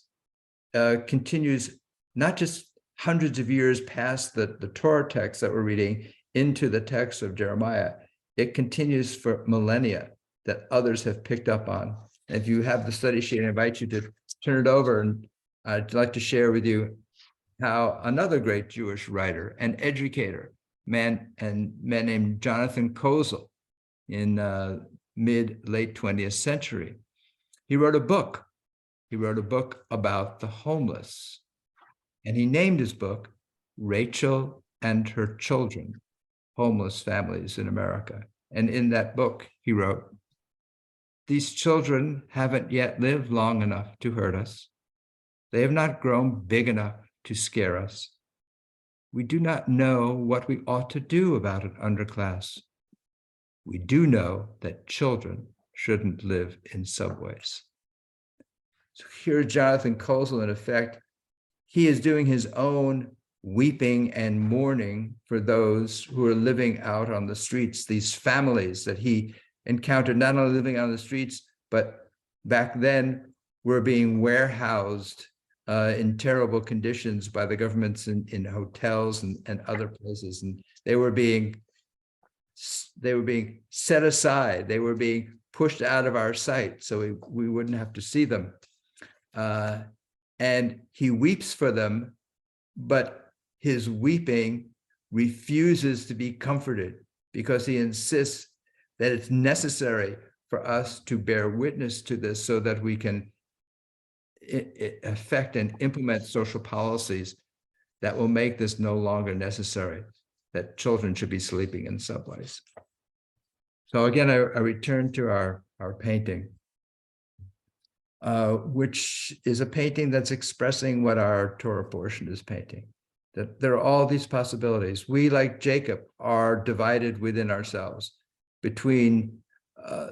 continues not just hundreds of years past the Torah text that we're reading into the text of Jeremiah. It continues for millennia that others have picked up on. If you have the study sheet, I invite you to turn it over, and I'd like to share with you how another great Jewish writer and educator, man named Jonathan Kozel, in late 20th century, he wrote a book. He wrote a book about the homeless, and he named his book Rachel and Her Children, Homeless Families in America. And in that book, he wrote, "These children haven't yet lived long enough to hurt us. They have not grown big enough to scare us. We do not know what we ought to do about an underclass. We do know that children shouldn't live in subways." So here, Jonathan Kozel, in effect, he is doing his own weeping and mourning for those who are living out on the streets, these families that he encountered, not only living on the streets, but back then were being warehoused in terrible conditions by the governments in hotels and other places. And they were being set aside. They were being pushed out of our sight so we wouldn't have to see them. And he weeps for them, but his weeping refuses to be comforted because he insists that it's necessary for us to bear witness to this so that we can affect and implement social policies that will make this no longer necessary, that children should be sleeping in subways. So again, I return to our painting, which is a painting that's expressing what our Torah portion is painting, that there are all these possibilities. We, like Jacob, are divided within ourselves between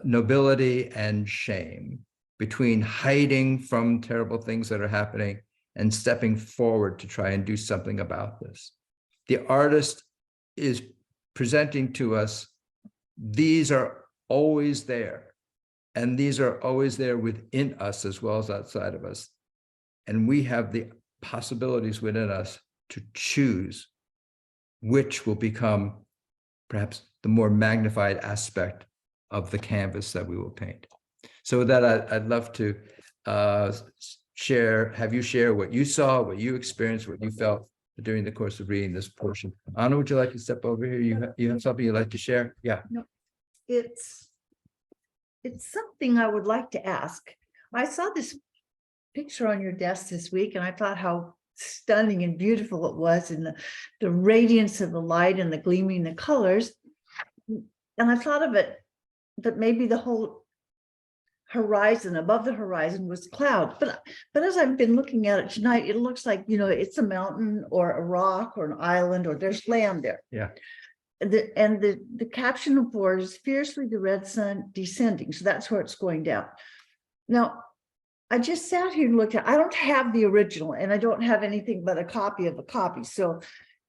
nobility and shame, between hiding from terrible things that are happening and stepping forward to try and do something about this. The artist is presenting to us, these are always there. And these are always there within us as well as outside of us. And we have the possibilities within us to choose which will become perhaps the more magnified aspect of the canvas that we will paint. So with that, I'd love to have you share what you saw, what you experienced, what you felt during the course of reading this portion. Anna, would you like to step over here? You have something you'd like to share? Yeah. No, it's something I would like to ask. I saw this picture on your desk this week, and I thought how stunning and beautiful it was, and the radiance of the light and the gleaming the colors. And I thought of it that maybe the whole horizon, above the horizon, was cloud. But as I've been looking at it tonight, it looks like, it's a mountain or a rock or an island, or there's land there. Yeah. The caption for it is "Fiercely the red sun descending." So that's where it's going down. Now, I just sat here and looked at, I don't have the original, and I don't have anything but a copy of a copy. So,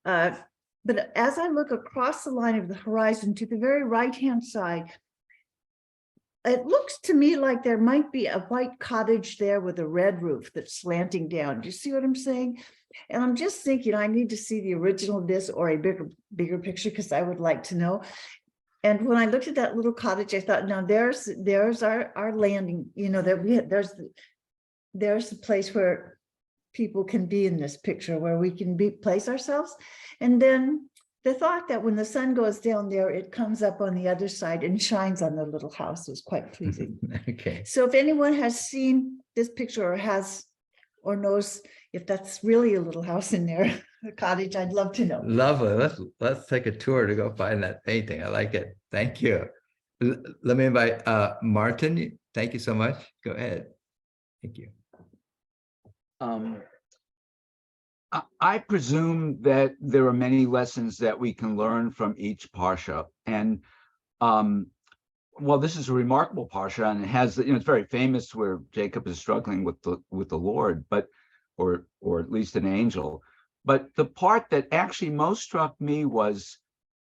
but as I look across the line of the horizon to the very right-hand side, it looks to me like there might be a white cottage there with a red roof that's slanting down. Do you see what I'm saying? And I'm just thinking I need to see the original of this or a bigger picture, because I would like to know. And when I looked at that little cottage, I thought, now there's our landing, that there's the place where people can be in this picture, where we can place ourselves. And then the thought that when the sun goes down there, it comes up on the other side and shines on the little house was quite pleasing. Okay. So if anyone has seen this picture or knows if that's really a little house in there, a cottage, I'd love to know. Lovely. Let's take a tour to go find that painting. I like it. Thank you. Let me invite Martin. Thank you so much. Go ahead. Thank you. I presume that there are many lessons that we can learn from each parsha, and well, this is a remarkable parsha, and it has, it's very famous where Jacob is struggling with the Lord, but or at least an angel. But the part that actually most struck me was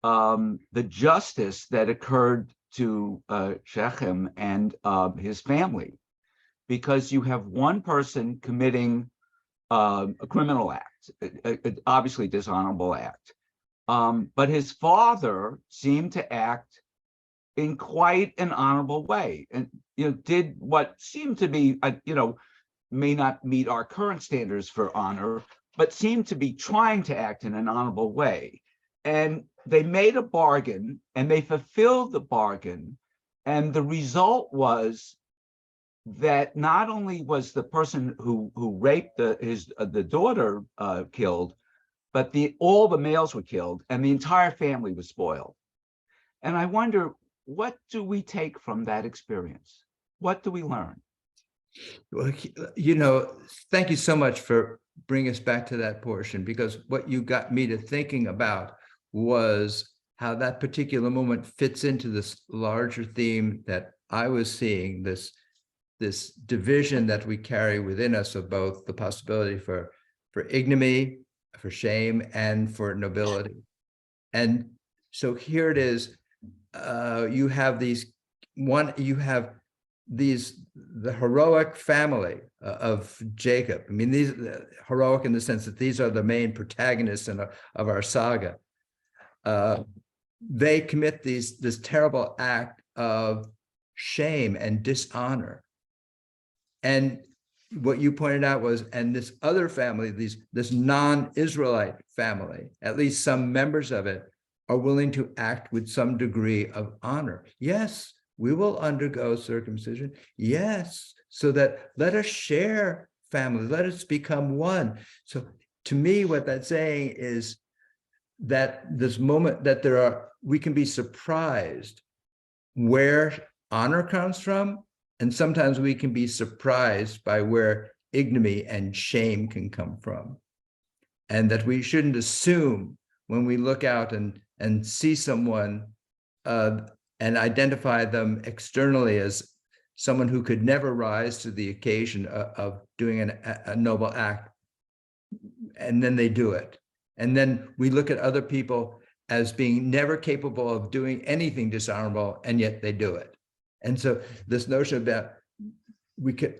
the justice that occurred to Shechem and his family, because you have one person committing a criminal act, obviously dishonorable act, but his father seemed to act in quite an honorable way, and did what seemed to be may not meet our current standards for honor, but seemed to be trying to act in an honorable way. And they made a bargain, and they fulfilled the bargain, and the result was that not only was the person who raped the daughter killed, but all the males were killed, and the entire family was spoiled. And I wonder, what do we take from that experience? What do we learn? Well, thank you so much for bringing us back to that portion, because what you got me to thinking about was how that particular moment fits into this larger theme that I was seeing, this division that we carry within us of both the possibility for ignominy, for shame, and for nobility. And so here it is. You have the heroic family of Jacob. I mean, these heroic in the sense that these are the main protagonists of our saga. They commit this terrible act of shame and dishonor. And what you pointed out was, and this other family, this non-Israelite family, at least some members of it, are willing to act with some degree of honor. Yes, we will undergo circumcision. Yes, so that let us share family, let us become one. So to me, what that's saying is that this moment that we can be surprised where honor comes from, and sometimes we can be surprised by where ignominy and shame can come from. And that we shouldn't assume when we look out and see someone and identify them externally as someone who could never rise to the occasion of doing a noble act, and then they do it. And then we look at other people as being never capable of doing anything dishonorable, and yet they do it. And so this notion about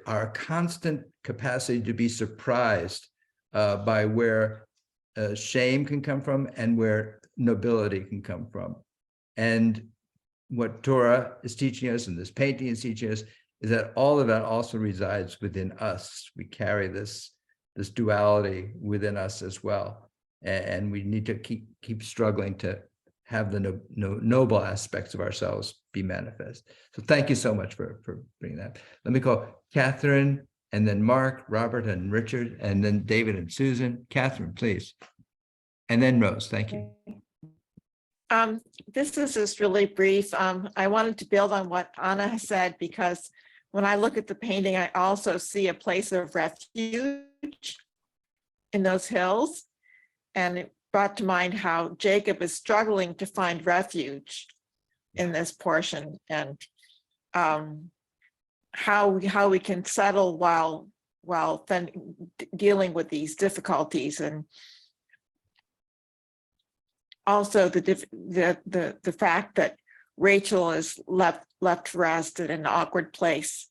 our constant capacity to be surprised by where shame can come from and where nobility can come from. And what Torah is teaching us, and this painting is teaching us, is that all of that also resides within us. We carry this duality within us as well. And we need to keep struggling to have the noble aspects of ourselves be manifest. So thank you so much for bringing that. Let me call Catherine, and then Mark, Robert, and Richard, and then David and Susan. Catherine, please. And then Rose, thank you. This is just really brief. I wanted to build on what Anna has said, because when I look at the painting, I also see a place of refuge in those hills. And it brought to mind how Jacob is struggling to find refuge in this portion, and how we can settle while then dealing with these difficulties, and also the fact that Rachel is left to rest in an awkward place.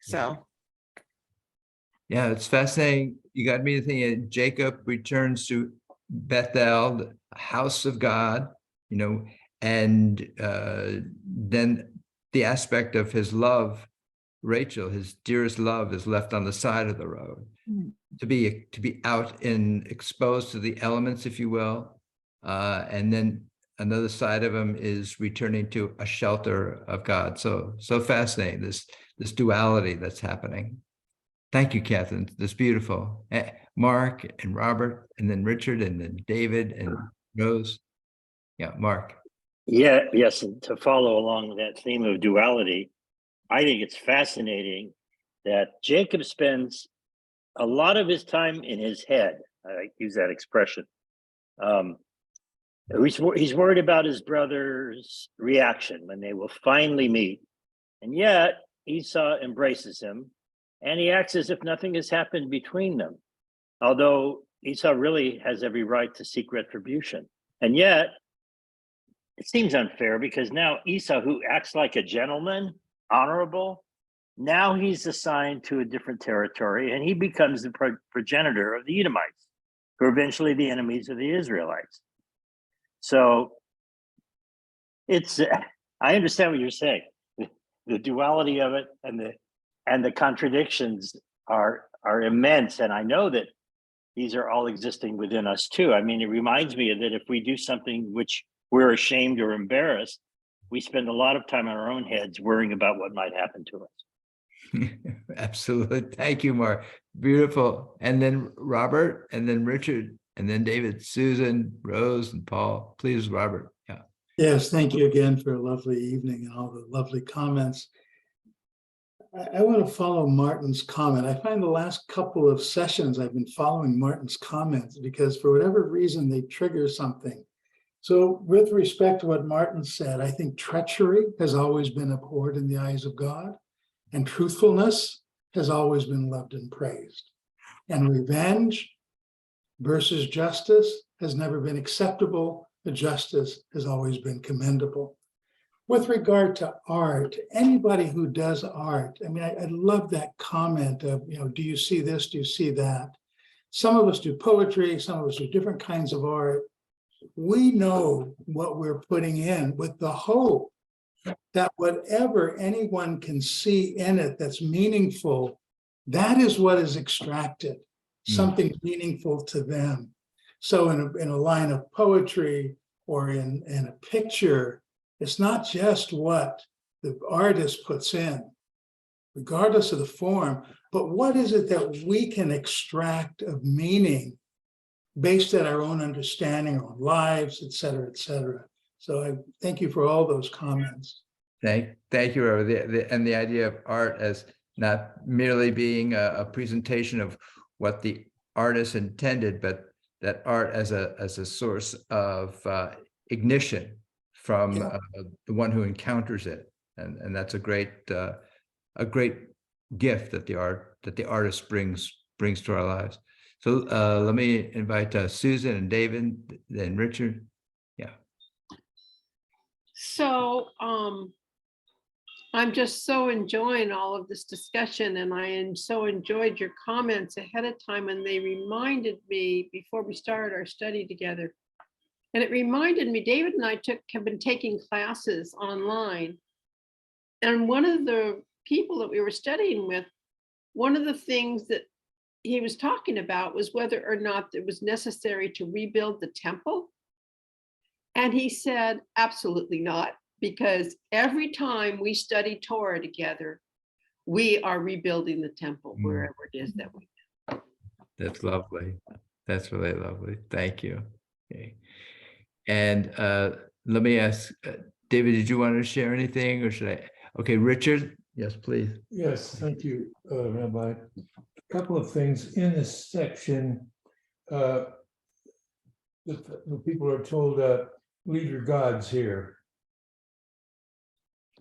So. Yeah, it's fascinating. You got me thinking. Jacob returns to Bethel, the house of God, and then the aspect of his love, Rachel, his dearest love, is left on the side of the road. To be out and exposed to the elements, if you will, and then another side of him is returning to a shelter of God. So fascinating, this duality that's happening. Thank you, Catherine. That's beautiful. Mark and Robert, and then Richard, and then David and Rose. Yeah, Mark. Yeah, yes. And to follow along that theme of duality, I think it's fascinating that Jacob spends a lot of his time in his head. I use that expression. He's worried about his brother's reaction when they will finally meet. And yet Esau embraces him and he acts as if nothing has happened between them. Although Esau really has every right to seek retribution. And yet it seems unfair because now Esau, who acts like a gentleman, honorable, now he's assigned to a different territory and he becomes the progenitor of the Edomites, who are eventually the enemies of the Israelites. So it's, I understand what you're saying. The duality of it and the contradictions are immense. And I know that these are all existing within us too. I mean, it reminds me that if we do something which we're ashamed or embarrassed, we spend a lot of time in our own heads worrying about what might happen to us. Absolutely. Thank you, Mark. Beautiful. And then Robert, and then Richard, and then David, Susan, Rose, and Paul. Please, Robert. Yeah. Yes, thank you again for a lovely evening and all the lovely comments. I want to follow Martin's comment. I find the last couple of sessions I've been following Martin's comments because for whatever reason they trigger something. So with respect to what Martin said, I think treachery has always been abhorred in the eyes of God, and truthfulness has always been loved and praised. And revenge versus justice has never been acceptable. The justice has always been commendable. With regard to art, anybody who does art, I mean, I love that comment of, do you see this? Do you see that? Some of us do poetry, some of us do different kinds of art. We know what we're putting in with the hope that whatever anyone can see in it that's meaningful, that is what is extracted, something meaningful to them. So in a line of poetry or in a picture, it's not just what the artist puts in, regardless of the form, but what is it that we can extract of meaning based on our own understanding, our own lives, et cetera, et cetera. So I thank you for all those comments. Thank you, Robert. And the idea of art as not merely being a presentation of what the artist intended, but that art as a source of ignition from the one who encounters it, and that's a great gift that the artist brings to our lives. So let me invite Susan and David, then Richard. Yeah. So I'm just so enjoying all of this discussion, and I so enjoyed your comments ahead of time, and they reminded me before we started our study together. And it reminded me, David and I have been taking classes online. And one of the people that we were studying with, one of the things that he was talking about was whether or not it was necessary to rebuild the temple. And he said, absolutely not, because every time we study Torah together, we are rebuilding the temple wherever it is that we go. That's lovely. That's really lovely. Thank you. Okay. And let me ask, David, did you want to share anything, or should I? Okay, Richard, yes, please. Yes, thank you, Rabbi. A couple of things in this section. The people are told, leave your gods here.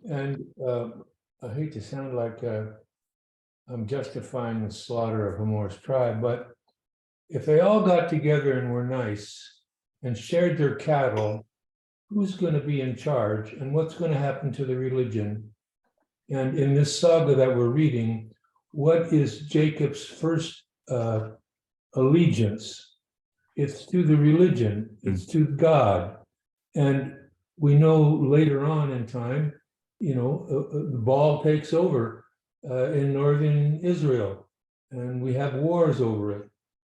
And I hate to sound like I'm justifying the slaughter of Hamor's tribe, but if they all got together and were nice and shared their cattle, who's going to be in charge and what's going to happen to the religion? And in this saga that we're reading, what is Jacob's first allegiance? It's to the religion, it's to God. And we know later on in time, the ball takes over in northern Israel, and we have wars over it.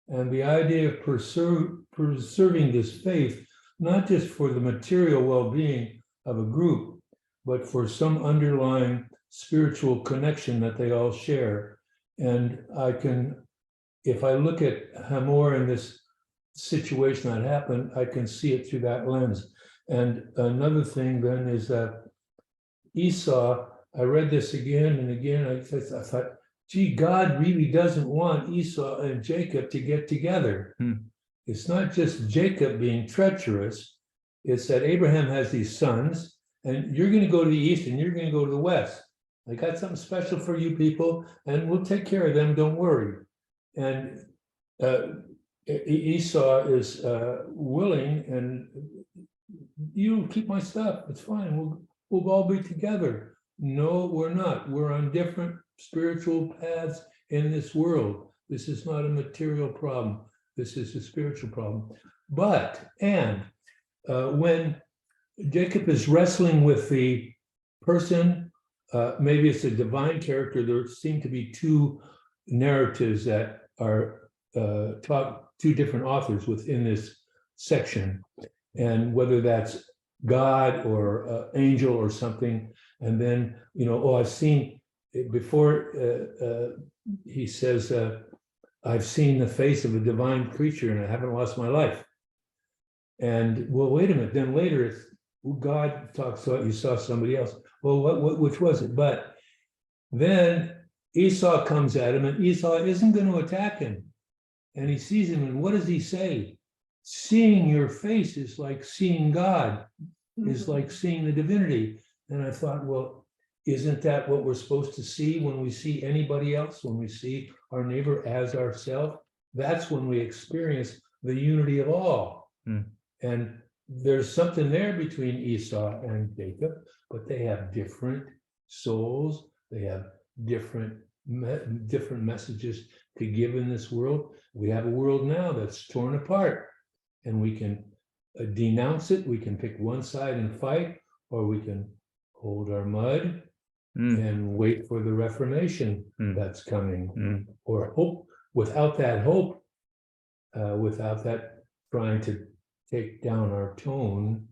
And the idea of preserving this faith, not just for the material well-being of a group, but for some underlying spiritual connection that they all share. And if I look at Hamor in this situation that happened, I can see it through that lens. And another thing then is that Esau, I read this again and again, I thought, gee, God really doesn't want Esau and Jacob to get together. It's not just Jacob being treacherous, it's that Abraham has these sons, and you're going to go to the east and you're going to go to the west. I got something special for you people, and we'll take care of them. Don't worry. And Esau is willing, and you keep my stuff. It's fine. We'll all be together. No, we're not. We're on different spiritual paths in this world. This is not a material problem. This is a spiritual problem. When Jacob is wrestling with the person, maybe it's a divine character, there seem to be two narratives that are taught, two different authors within this section. And whether that's God or angel or something, and then, I've seen before he says, I've seen the face of a divine creature and I haven't lost my life. And well, wait a minute. Then later, it's God talks about you saw somebody else. Well, which was it? But then Esau comes at him, and Esau isn't going to attack him. And he sees him, and what does he say? Seeing your face is like seeing God, is like seeing the divinity. And I thought, well, isn't that what we're supposed to see when we see anybody else, when we see our neighbor as ourselves? That's when we experience the unity of all. And there's something there between Esau and Jacob, but they have different souls. They have different messages to give in this world. We have a world now that's torn apart, and we can denounce it. We can pick one side and fight, or we can hold our mud and wait for the Reformation that's coming, or hope. Without that hope, without that trying to take down our tone,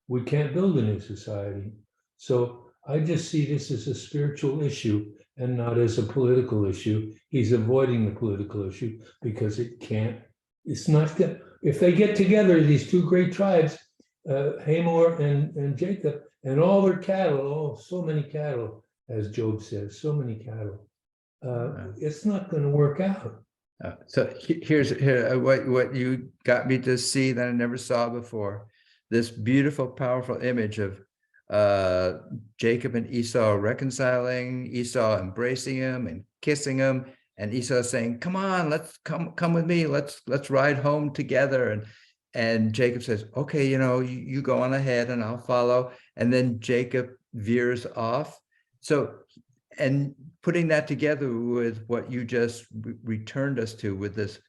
we can't build a new society. So I just see this as a spiritual issue and not as a political issue. He's avoiding the political issue because it's not good. If they get together, these two great tribes, Hamor and Jacob, and all their cattle, so many cattle, as Job says, so many cattle, it's not going to work out. So here's what you got me to see that I never saw before. This beautiful, powerful image of Jacob and Esau reconciling, Esau embracing him and kissing him, and Esau saying, "Come on, let's come with me. Let's ride home together." And Jacob says, "Okay, you go on ahead and I'll follow." And then Jacob veers off. So, and putting that together with what you just returned us to, with this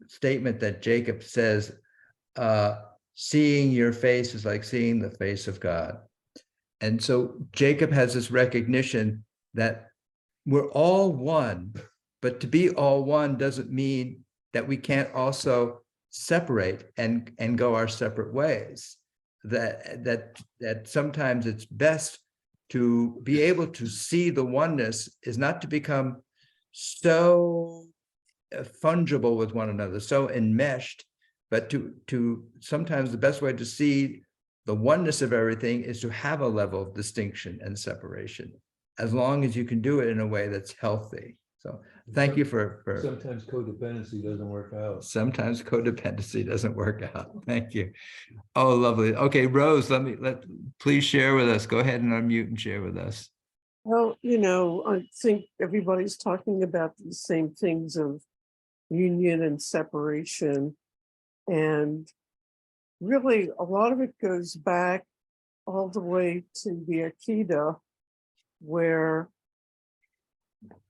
statement that Jacob says, seeing your face is like seeing the face of God. And so Jacob has this recognition that we're all one, but to be all one doesn't mean that we can't also separate and go our separate ways. That sometimes it's best to be able to see the oneness is not to become so fungible with one another, so enmeshed, but to sometimes the best way to see the oneness of everything is to have a level of distinction and separation, as long as you can do it in a way that's healthy. So thank you for Sometimes codependency doesn't work out. Sometimes codependency doesn't work out. Thank you. Oh, lovely. Okay, Rose, please share with us. Go ahead and unmute and share with us. Well, I think everybody's talking about the same things of union and separation. And really, a lot of it goes back all the way to the Akedah, where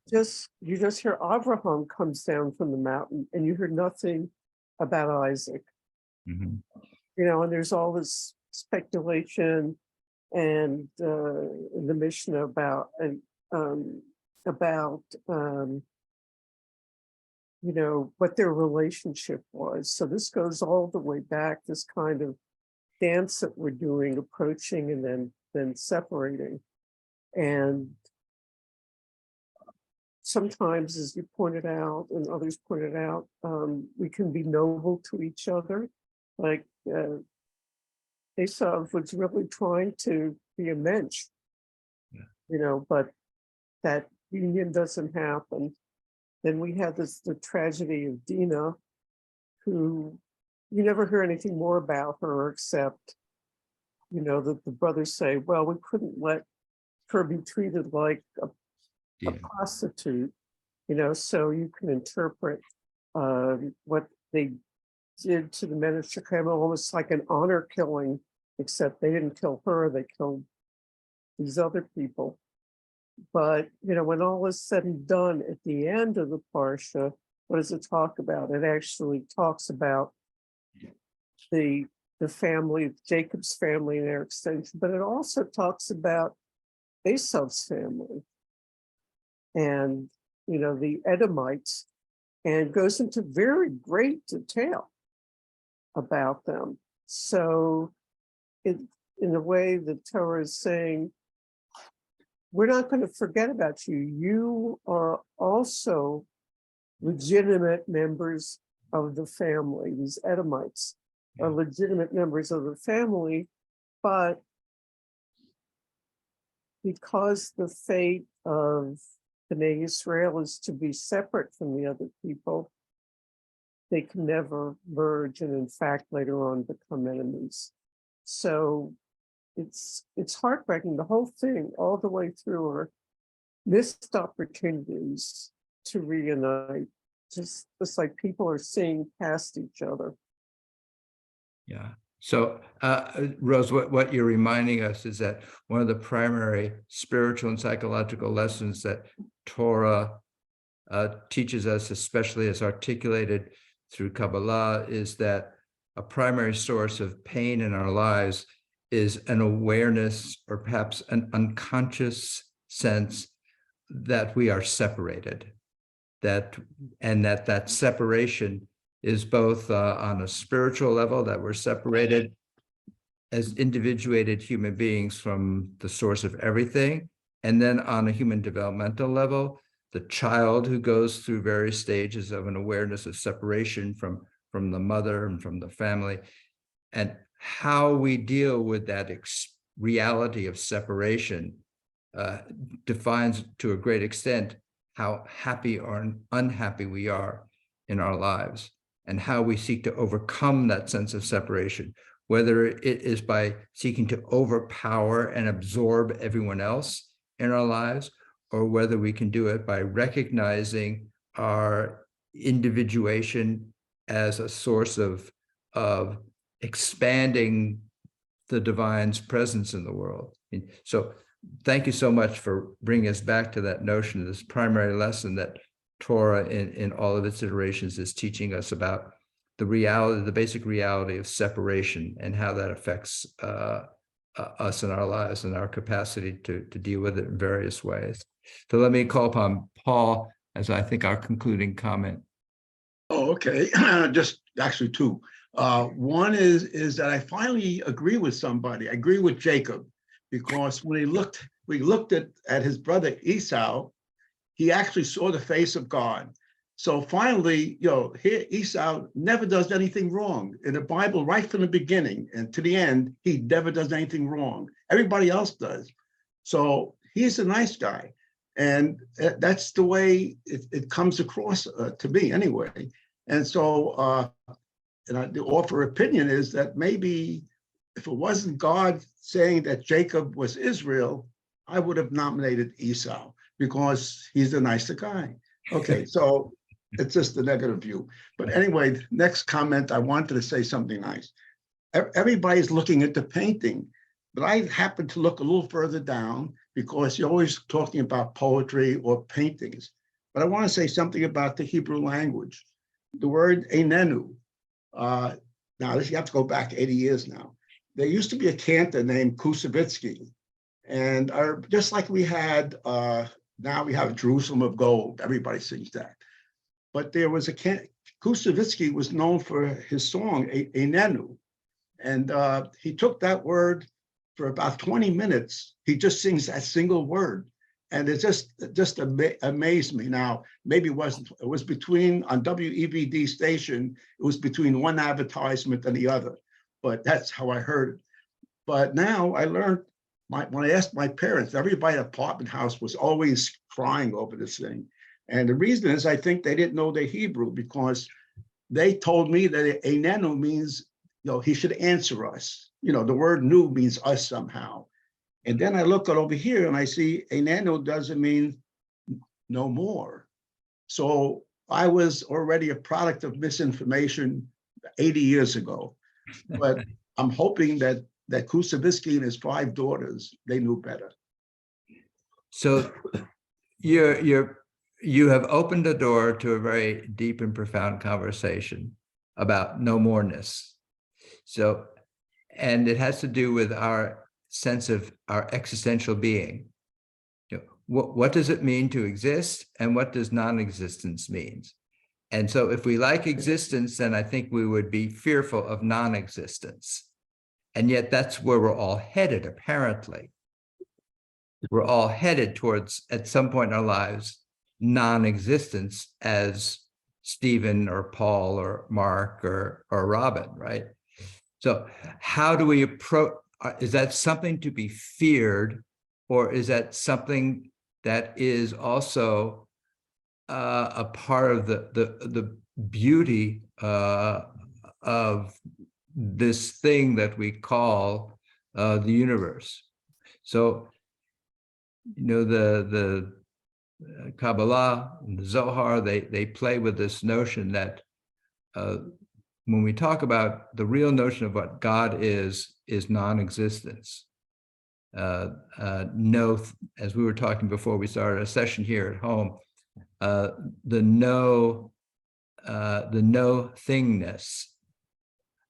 you just hear Abraham comes down from the mountain, and you hear nothing about Isaac. And there's all this speculation and in the Mishnah about what their relationship was. So this goes all the way back, this kind of dance that we're doing, approaching and then separating. And sometimes, as you pointed out and others pointed out, we can be noble to each other. Like Esau was really trying to be a mensch, but that union doesn't happen. Then we had the tragedy of Dinah, who you never hear anything more about her except you know, that the brothers say, well, we couldn't let her be treated like a prostitute, you know, so you can interpret what they did to the men of Shechem almost like an honor killing, except they didn't kill her, they killed these other people. But, you know, when all is said and done at the end of the Parsha, what does it talk about? It actually talks about the family, Jacob's family and their extension, but it also talks about Esau's family and, you know, the Edomites, and goes into very great detail about them. So in a way, the Torah is saying, we're not going to forget about you. You are also legitimate members of the family. These Edomites are legitimate members of the family, but because the fate of Bnei Israel is to be separate from the other people, they can never merge and in fact later on become enemies. So it's heartbreaking. The whole thing all the way through are missed opportunities to reunite. Just like people are seeing past each other. Yeah. So, Rose, what you're reminding us is that one of the primary spiritual and psychological lessons that Torah teaches us, especially as articulated through Kabbalah, is that a primary source of pain in our lives is an awareness or perhaps an unconscious sense that we are separated, that separation is both on a spiritual level, that we're separated as individuated human beings from the source of everything, and then on a human developmental level, the child who goes through various stages of an awareness of separation from the mother and from the family, and how we deal with that reality of separation defines to a great extent how happy or unhappy we are in our lives, and how we seek to overcome that sense of separation, whether it is by seeking to overpower and absorb everyone else in our lives, or whether we can do it by recognizing our individuation as a source of expanding the divine's presence in the world. So thank you so much for bringing us back to that notion of this primary lesson that Torah in all of its iterations is teaching us about the reality, the basic reality of separation, and how that affects us in our lives and our capacity to deal with it in various ways. So let me call upon Paul as I think our concluding comment. Oh, okay. Just actually two. One is that I finally agree with somebody. I agree with Jacob, because when we looked at his brother Esau, he actually saw the face of God. So finally, here Esau never does anything wrong. In the Bible, right from the beginning and to the end, he never does anything wrong. Everybody else does. So he's a nice guy. And that's the way it comes across to me anyway. And so, the offer opinion is that maybe if it wasn't God saying that Jacob was Israel, I would have nominated Esau because he's the nicer guy. Okay, so it's just the negative view. But anyway, next comment, I wanted to say something nice. Everybody's looking at the painting, but I happen to look a little further down because you're always talking about poetry or paintings. But I want to say something about the Hebrew language. The word einenu. Now, you have to go back 80 years now. There used to be a cantor named Kusevitsky. And just like we had, now we have Jerusalem of Gold. Everybody sings that. But there was Kusevitsky was known for his song, einenu. And he took that word for about 20 minutes. He just sings that single word. And it just amazed me. Now, maybe it was between, on WEVD station, it was between one advertisement and the other. But that's how I heard it. But now I learned, when I asked my parents, everybody at apartment house was always crying over this thing. And the reason is I think they didn't know the Hebrew, because they told me that einenu means he should answer us. The word new means us somehow. And then I look over here and I see enano doesn't mean no more. So I was already a product of misinformation 80 years ago. But I'm hoping that Kusavitsky and his 5 daughters, they knew better. So you have opened a door to a very deep and profound conversation about no moreness. So, and it has to do with our sense of our existential being. What does it mean to exist, and what does non-existence mean? And so if we like existence, then I think we would be fearful of non-existence. And yet that's where we're all headed, apparently. We're all headed towards, at some point in our lives, non-existence as Stephen or Paul or Mark or Robin, right? So how do we approach, is that something to be feared, or is that something that is also a part of the beauty of this thing that we call the universe? So, the Kabbalah and the Zohar, they play with this notion that when we talk about the real notion of what God is non-existence. No, as we were talking before we started a session here at home, the no thingness.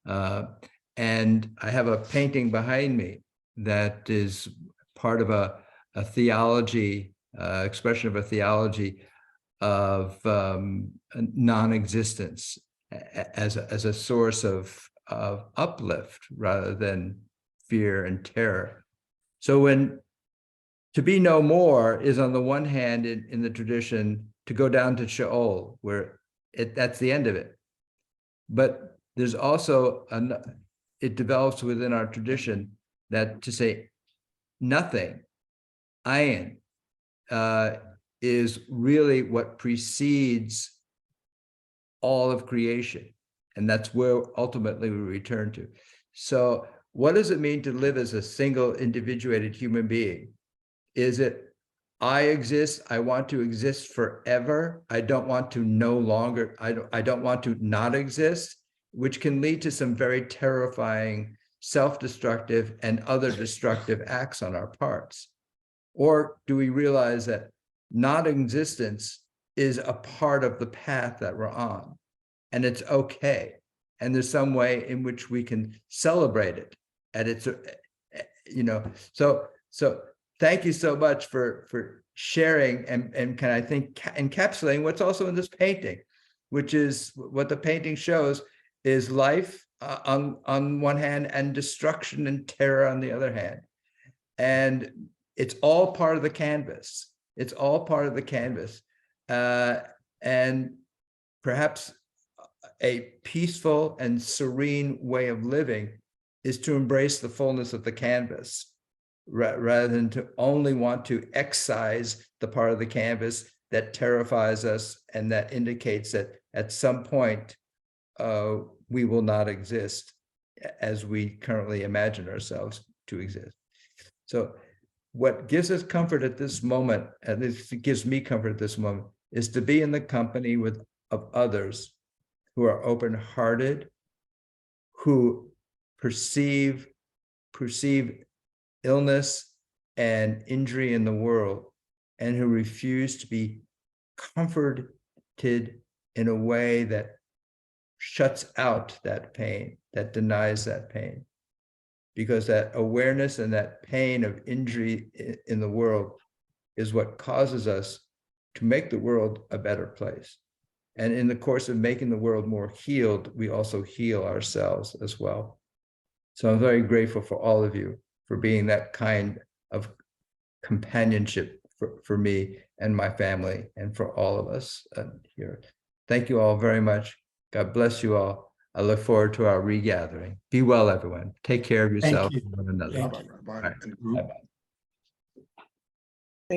And I have a painting behind me that is part of a theology, expression of a theology of non-existence as a source of uplift rather than fear and terror. So when to be no more is on the one hand in the tradition to go down to Sheol, where that's the end of it. But there's also, it develops within our tradition that to say nothing, ayin, is really what precedes all of creation. And that's where ultimately we return to. So what does it mean to live as a single individuated human being? Is it, I exist, I want to exist forever. I don't want to no longer, I don't want to not exist, which can lead to some very terrifying self-destructive and other destructive acts on our parts? Or do we realize that non-existence is a part of the path that we're on, and it's okay, and there's some way in which we can celebrate it, and it's, so thank you so much for sharing and can I think encapsulating what's also in this painting, which is what the painting shows is life on one hand and destruction and terror on the other hand. And it's all part of the canvas. It's all part of the canvas. And perhaps a peaceful and serene way of living is to embrace the fullness of the canvas rather than to only want to excise the part of the canvas that terrifies us and that indicates that at some point we will not exist as we currently imagine ourselves to exist. So what gives us comfort at this moment, at least it gives me comfort at this moment, is to be in the company of others who are open-hearted, who perceive illness and injury in the world, and who refuse to be comforted in a way that shuts out that pain, that denies that pain. Because that awareness and that pain of injury in the world is what causes us to make the world a better place. And in the course of making the world more healed, we also heal ourselves as well. So I'm very grateful for all of you for being that kind of companionship for me and my family and for all of us here. Thank you all very much. God bless you all. I look forward to our regathering. Be well, everyone. Take care of yourself and one another. Bye-bye. Bye.